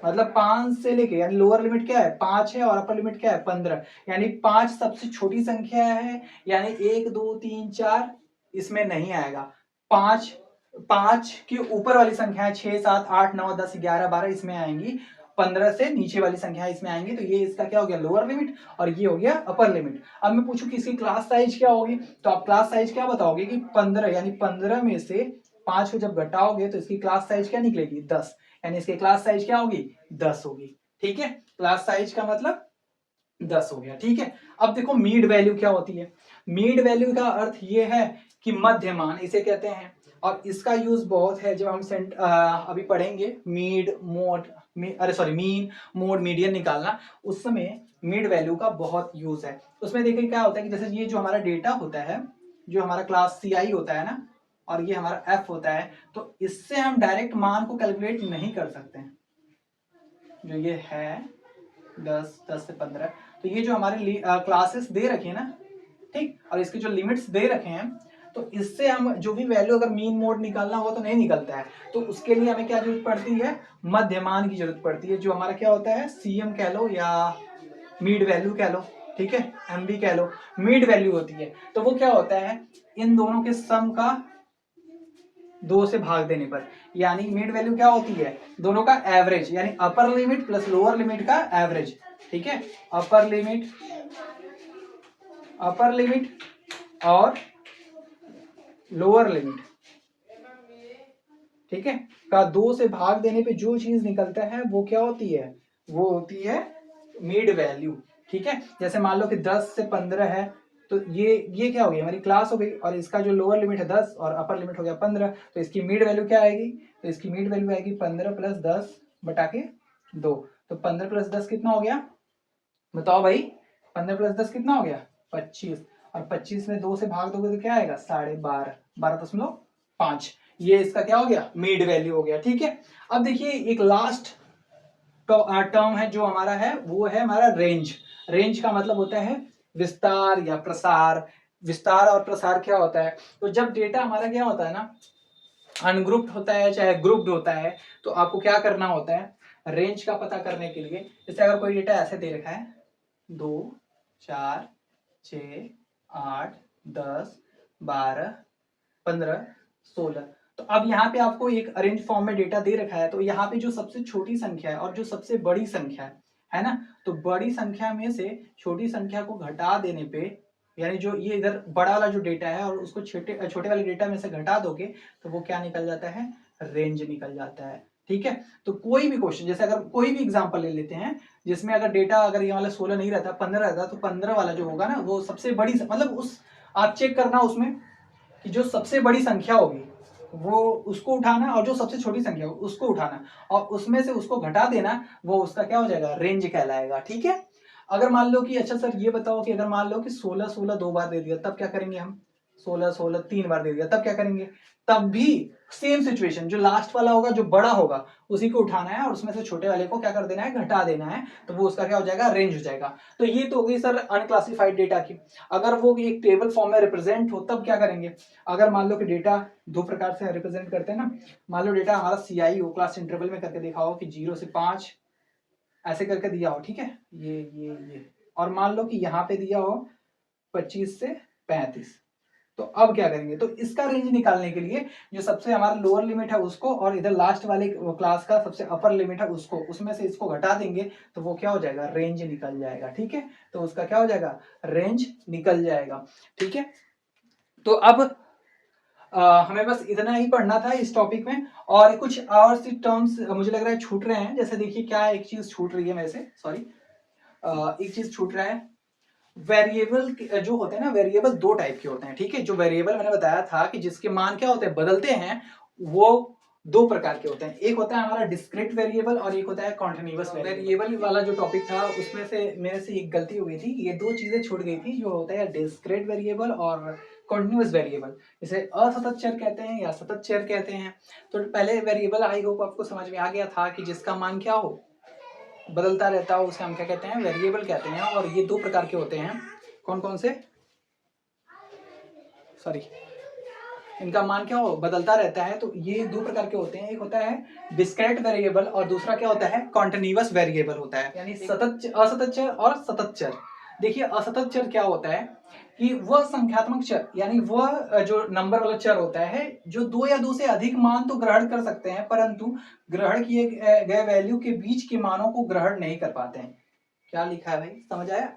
मतलब 5 से लेके, यानी लोअर लिमिट क्या है 5 है और अपर लिमिट क्या है 15, यानी 5 सबसे छोटी संख्या है, यानी 1 2 3 4 इसमें नहीं आएगा। 5 के ऊपर वाली संख्या 6 7 8 9 10 11 12 इसमें आएंगी। 15 से नीचे वाली संख्या इसमें आएंगी। तो ये इसका क्या हो गया, लोअर लिमिट, और ये हो गया अपर लिमिट। अब मैं पूछूं कि इसकी क्लास साइज क्या होगी, तो आप क्लास साइज क्या बताओगे कि 15, यानी 15 में से 5 को जब घटाओगे तो इसकी क्लास साइज क्या निकलेगी 10, यानी इसकी क्लास साइज क्या होगी 10 होगी। ठीक है, क्लास साइज का मतलब 10 हो गया। ठीक है, अब देखो मीड वैल्यू क्या होती है। मीड वैल्यू का अर्थ ये है कि मध्यमान इसे कहते हैं, और इसका यूज बहुत है जब हम अभी पढ़ेंगे मीन मोड मीडियन निकालना, उस समय मीड वैल्यू का बहुत यूज है। उसमें देखिए क्या होता है कि जैसे ये जो हमारा डेटा होता है, जो हमारा क्लास CI होता है ना, और ये हमारा F होता है, तो इससे हम डायरेक्ट मान को कैलकुलेट नहीं कर सकते हैं। जो ये है 10 से 15, तो ये जो हमारे क्लासेस दे रखे हैं ना, ठीक, और इसके जो लिमिट्स दे रखे हैं, तो इससे हम जो भी वैल्यू अगर मीन मोड निकालना हो तो नहीं निकलता है। तो उसके लिए हमें क्या जरूरत पड़ती है, मध्यमान की जरूरत पड़ती है, जो हमारा क्या होता है CM कह लो या मीड वैल्यू कह लो। ठीक है, MV कह लो, मीड वैल्यू होती है। तो वो क्या होता है, इन दोनों के सम का 2 से भाग देने पर, यानी मीड वैल्यू क्या होती है, दोनों का एवरेज, यानी upper limit plus lower limit का एवरेज। ठीक है, अपर लिमिट और लोअर लिमिट, ठीक है, का 2 से भाग देने पे जो चीज निकलता है वो क्या होती है, वो होती है मीड वैल्यू। ठीक है, जैसे मान लो कि 10 से 15 है, तो ये क्या हो गई, हमारी क्लास हो गई, और इसका जो लोअर लिमिट है 10 और अपर लिमिट हो गया 15, तो इसकी मीड वैल्यू क्या आएगी, तो इसकी मीड वैल्यू आएगी 15 प्लस 10 बटा के 2। तो 15 प्लस 10 कितना हो गया, बताओ भाई, 15 प्लस 10 कितना हो गया, 25, और 25 में 2 से भाग दोगे तो क्या आएगा, 12.5, 12.5। ये इसका क्या हो गया, मीड वैल्यू हो गया। ठीक है, अब देखिए एक लास्ट टर्म है जो हमारा है, वो है हमारा रेंज। रेंज का मतलब होता है विस्तार या प्रसार। विस्तार और प्रसार क्या होता है, तो जब डेटा हमारा क्या होता है ना, अनग्रुप्ड होता है चाहे ग्रुप्ड होता है, तो आपको क्या करना होता है, रेंज का पता करने के लिए, जैसे अगर कोई डेटा ऐसे दे रखा है 2, 4, 6, 8, 10, 12, 15, 16, तो अब यहाँ पे आपको एक अरेंज फॉर्म में डेटा दे रखा है, तो यहाँ पे जो सबसे छोटी संख्या है और जो सबसे बड़ी संख्या है ना, तो बड़ी संख्या में से छोटी संख्या को घटा देने पे, यानी जो ये इधर बड़ा वाला जो डेटा है और उसको छोटे छोटे वाले डेटा में से घटा दोगे, तो वो क्या निकल जाता है, रेंज निकल जाता है। ठीक है, तो कोई भी क्वेश्चन, जैसे अगर कोई भी एग्जांपल ले लेते हैं जिसमें अगर डेटा अगर ये वाला 16 नहीं रहता, 15 रहता, तो 15 वाला जो होगा ना वो सबसे बड़ी, मतलब उस आप चेक करना उसमें कि जो सबसे बड़ी संख्या होगी वो उसको उठाना, और जो सबसे छोटी संख्या होगी उसको उठाना, और उसमें से उसको घटा देना, वो उसका क्या हो जाएगा, रेंज कहलाएगा। ठीक है, अगर मान लो कि, अच्छा सर ये बताओ कि अगर मान लो कि 16 16 2 बार दे दिया, तब क्या करेंगे हम, 16 16 3 बार दे दिया, तब क्या करेंगे, तब भी सेम सिचुएशन, जो लास्ट वाला होगा जो बड़ा होगा उसी को उठाना है और उसमें से छोटे वाले को क्या कर देना है, घटा देना है, तो वो उसका क्या हो जाएगा, रेंज हो जाएगा। तो ये तो हो गई सर अनक्लासिफाइड डेटा की। अगर वो एक टेबल फॉर्म में रिप्रेजेंट हो तब क्या करेंगे, अगर मान लो कि डेटा दो प्रकार से रिप्रेजेंट करते हैं ना, मान लो डेटा हमारा CI हो, क्लास इंटरवल में करके देखा हो कि 0 से 5 ऐसे करके दिया हो, ठीक है, ये और मान लो कि यहाँ पे दिया हो 25 से 35, तो अब क्या करेंगे, तो इसका रेंज निकालने के लिए जो सबसे हमारा लोअर लिमिट है उसको, और इधर लास्ट वाले क्लास का सबसे अपर लिमिट है उसको, उसमें से इसको घटा देंगे, तो वो क्या हो जाएगा, रेंज निकल जाएगा। ठीक है, तो उसका क्या हो जाएगा, रेंज निकल जाएगा। ठीक है, तो अब हमें बस इतना ही पढ़ना था इस टॉपिक में, और कुछ और सी टर्म्स मुझे लग रहा है छूट रहे हैं, जैसे देखिए क्या एक चीज छूट रही है मेरे से, सॉरी, एक चीज छूट रहा है, वेरिएबल जो होते हैं ना, वेरिएबल दो टाइप के होते हैं। ठीक है, जो वेरिएबल मैंने बताया था कि जिसके मान क्या होते हैं, बदलते हैं, वो दो प्रकार के होते हैं, एक होता है हमारा डिस्क्रीट वेरिएबल और एक होता है कॉन्टिन्यूअस वेरिएबल। वाला जो टॉपिक था उसमें से मेरे से एक गलती हो गई थी, ये दो चीजें छूट गई थी, जो होता है डिस्क्रीट वेरिएबल और कॉन्टिन्यूअस वेरिएबल, इसे असतत चर कहते हैं या सतत चर कहते हैं। तो पहले वेरिएबल आई होप आपको समझ में आ गया था कि जिसका मान क्या हो, बदलता रहता हो, उसे हम क्या कहते हैं, वेरिएबल कहते हैं। और ये दो प्रकार के होते हैं, कौन कौन से, सॉरी, इनका मान क्या हो, बदलता रहता है, तो ये दो प्रकार के होते हैं, एक होता है डिस्क्रीट वेरिएबल और दूसरा क्या होता है, कॉन्टिन्यूअस वेरिएबल होता है, यानी असतत चर और सतत चर। देखिए असतत चर क्या होता है कि वह संख्यात्मक चर, यानी वह जो नंबर वाला चर होता है जो दो या दो से अधिक मान तो ग्रहण कर सकते हैं, परंतु ग्रहण किए गए वैल्यू के बीच के मानों को ग्रहण नहीं कर पाते हैं। क्या लिखा है भाई, समझ आया,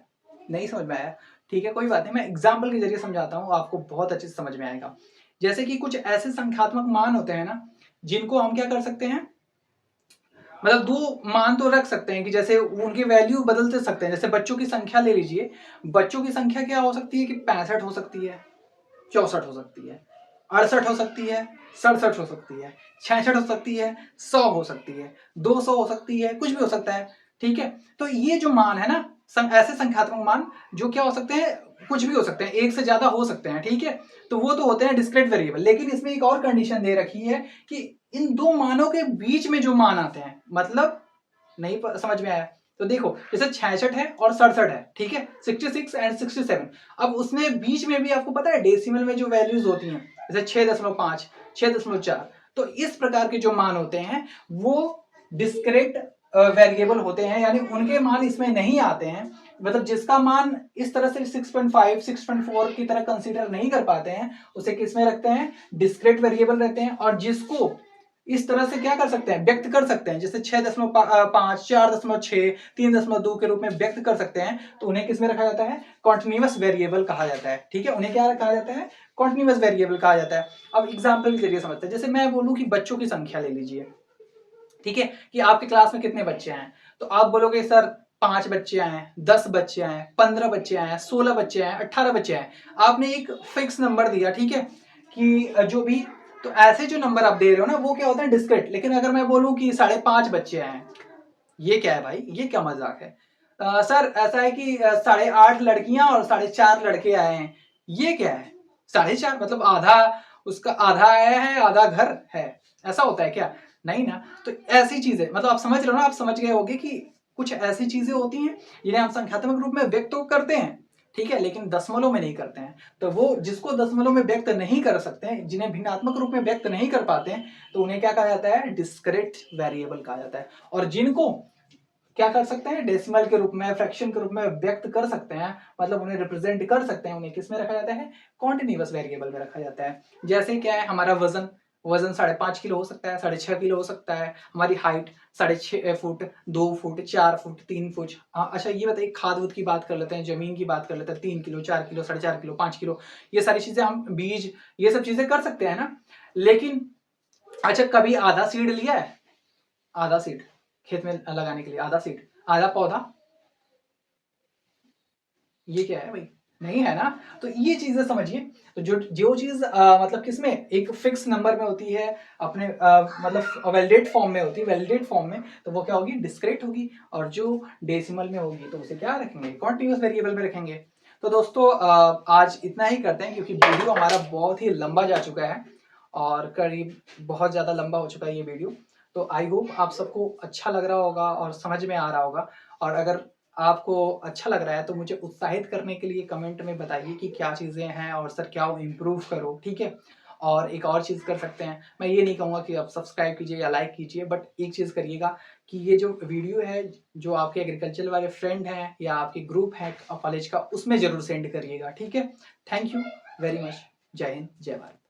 नहीं समझ में आया, ठीक है कोई बात नहीं, मैं एग्जाम्पल के जरिए समझाता हूँ, आपको बहुत अच्छे से समझ में आएगा। जैसे कि कुछ ऐसे संख्यात्मक मान होते हैं ना, जिनको हम क्या कर सकते हैं, मतलब दो मान तो रख सकते हैं कि जैसे उनकी वैल्यू बदलते सकते हैं। जैसे बच्चों की संख्या ले लीजिए, बच्चों की संख्या क्या हो सकती है कि 65 हो सकती है, 64 हो सकती है, 68 हो सकती है, 67 हो सकती है, 66 हो सकती है, 100 हो सकती है, 200 हो सकती है, कुछ भी हो सकता है। ठीक है, तो ये जो मान है ना, ऐसे संख्यात्मक मान जो क्या हो सकते हैं, कुछ भी हो सकते हैं, एक से ज्यादा हो सकते हैं। ठीक है, तो वो तो होते हैं डिस्क्रीट वेरिएबल। लेकिन इसमें एक और कंडीशन दे रखी है कि इन दो मानों के बीच में जो मान आते हैं, मतलब नहीं समझ में आया, तो देखो जैसे 66 है और 67 है, ठीक है, 66 एंड 67, अब उसमें बीच में भी आपको पता है डेसिमल में जो वैल्यूज होती हैं, जैसे 6.5, 6.4, तो इस प्रकार के जो मान होते हैं वो डिस्क्रीट वेरिएबल होते हैं, यानी उनके मान इसमें नहीं आते हैं। मतलब जिसका मान इस तरह से 6.5 6.4 की तरह कंसीडर नहीं कर पाते हैं उसे किस में रखते हैं, डिस्क्रीट वेरिएबल रहते हैं। और जिसको इस तरह से क्या कर सकते हैं, व्यक्त कर सकते हैं, जैसे 6.5 4.6 3.2 के रूप में व्यक्त कर सकते हैं, तो उन्हें किस में रखा जाता है, कॉन्टिन्यूअस वेरिएबल कहा जाता है। ठीक है, उन्हें क्या कहा जाता है, कॉन्टिन्यूअस वेरिएबल कहा जाता है। अब एग्जाम्पल के जरिए समझते हैं, जैसे मैं बोलूं कि बच्चों की संख्या ले लीजिए, ठीक है, कि आपकी क्लास में कितने बच्चे हैं, तो आप बोलोगे सर 5 बच्चे आए, 10 बच्चे आए, 15 बच्चे आए, 16 बच्चे आए, 18 बच्चे आए, आपने एक फिक्स नंबर दिया। ठीक है, कि जो भी, तो ऐसे जो नंबर आप दे रहे हो ना वो क्या होता है, डिस्क्रीट। लेकिन अगर मैं बोलूं कि 5.5 बच्चे आए, ये क्या है भाई, ये क्या मजाक है। सर ऐसा है कि 8.5 लड़कियां और 4.5 लड़के आए हैं, ये क्या है, 4.5 मतलब आधा, उसका आधा आया है आधा घर है, ऐसा होता है क्या, नहीं ना। तो ऐसी चीजें, मतलब आप समझ रहे हो ना, आप समझ गए होगे कि कुछ ऐसी चीजें होती हैं जिन्हें हम संख्यात्मक रूप में व्यक्त तो करते हैं, ठीक है, लेकिन दशमलव में नहीं करते हैं। तो वो जिसको दशमलव में व्यक्त नहीं कर सकते हैं, जिन्हें भिन्नात्मक रूप में व्यक्त नहीं कर पाते हैं, तो उन्हें क्या कहा जाता है, डिस्क्रीट वेरिएबल कहा जाता है। और जिनको क्या कर सकते हैं, डेसिमल के रूप में, फ्रैक्शन के रूप में व्यक्त कर सकते हैं, मतलब उन्हें रिप्रेजेंट कर सकते हैं, उन्हें किस में रखा जाता है, कॉन्टिन्यूअस वेरिएबल में रखा जाता है। जैसे क्या है, हमारा वजन, वजन 5.5 किलो हो सकता है, 6.5 किलो हो सकता है, हमारी height 6.5 foot, 2 foot, 4 foot, 3 foot. अच्छा ये बताइए, खाद वुद की बात कर लेते हैं, जमीन की बात कर लेते हैं, 3 किलो, 4 किलो, 4.5 किलो, 5 किलो, ये सारी चीजें हम, बीज, ये सब चीजें कर सकते हैं ना। लेकिन अच्छा, कभी आधा सीड लिया है, आधा सीड खेत में लगाने के लिए, आधा सीड, आधा पौधा, ये क्या है भाई, नहीं है ना। तो ये चीजें समझिए। तो जो जो चीज मतलब किसमें एक फिक्स नंबर में होती है, अपने मतलब वैलिडेट फॉर्म में होती है, वैलिडेट फॉर्म में, तो वो क्या होगी, डिस्क्रीट होगी। और जो डेसिमल में होगी तो उसे क्या रखेंगे, कॉन्टिन्यूअस वेरिएबल में रखेंगे। तो दोस्तों आज इतना ही करते हैं, क्योंकि वीडियो हमारा बहुत ही लंबा जा चुका है, और करीब बहुत ज्यादा लंबा हो चुका है ये वीडियो। तो आई होप आप सबको अच्छा लग रहा होगा और समझ में आ रहा होगा। और अगर आपको अच्छा लग रहा है तो मुझे उत्साहित करने के लिए कमेंट में बताइए कि क्या चीज़ें हैं, और सर क्या इम्प्रूव करो, ठीक है। और एक और चीज़ कर सकते हैं, मैं ये नहीं कहूँगा कि आप सब्सक्राइब कीजिए या लाइक कीजिए, बट एक चीज़ करिएगा कि ये जो वीडियो है, जो आपके एग्रीकल्चर वाले फ्रेंड हैं या आपके ग्रुप है कॉलेज का, उसमें ज़रूर सेंड करिएगा, ठीक है। Thank you very much. जय हिंद, जय भारत।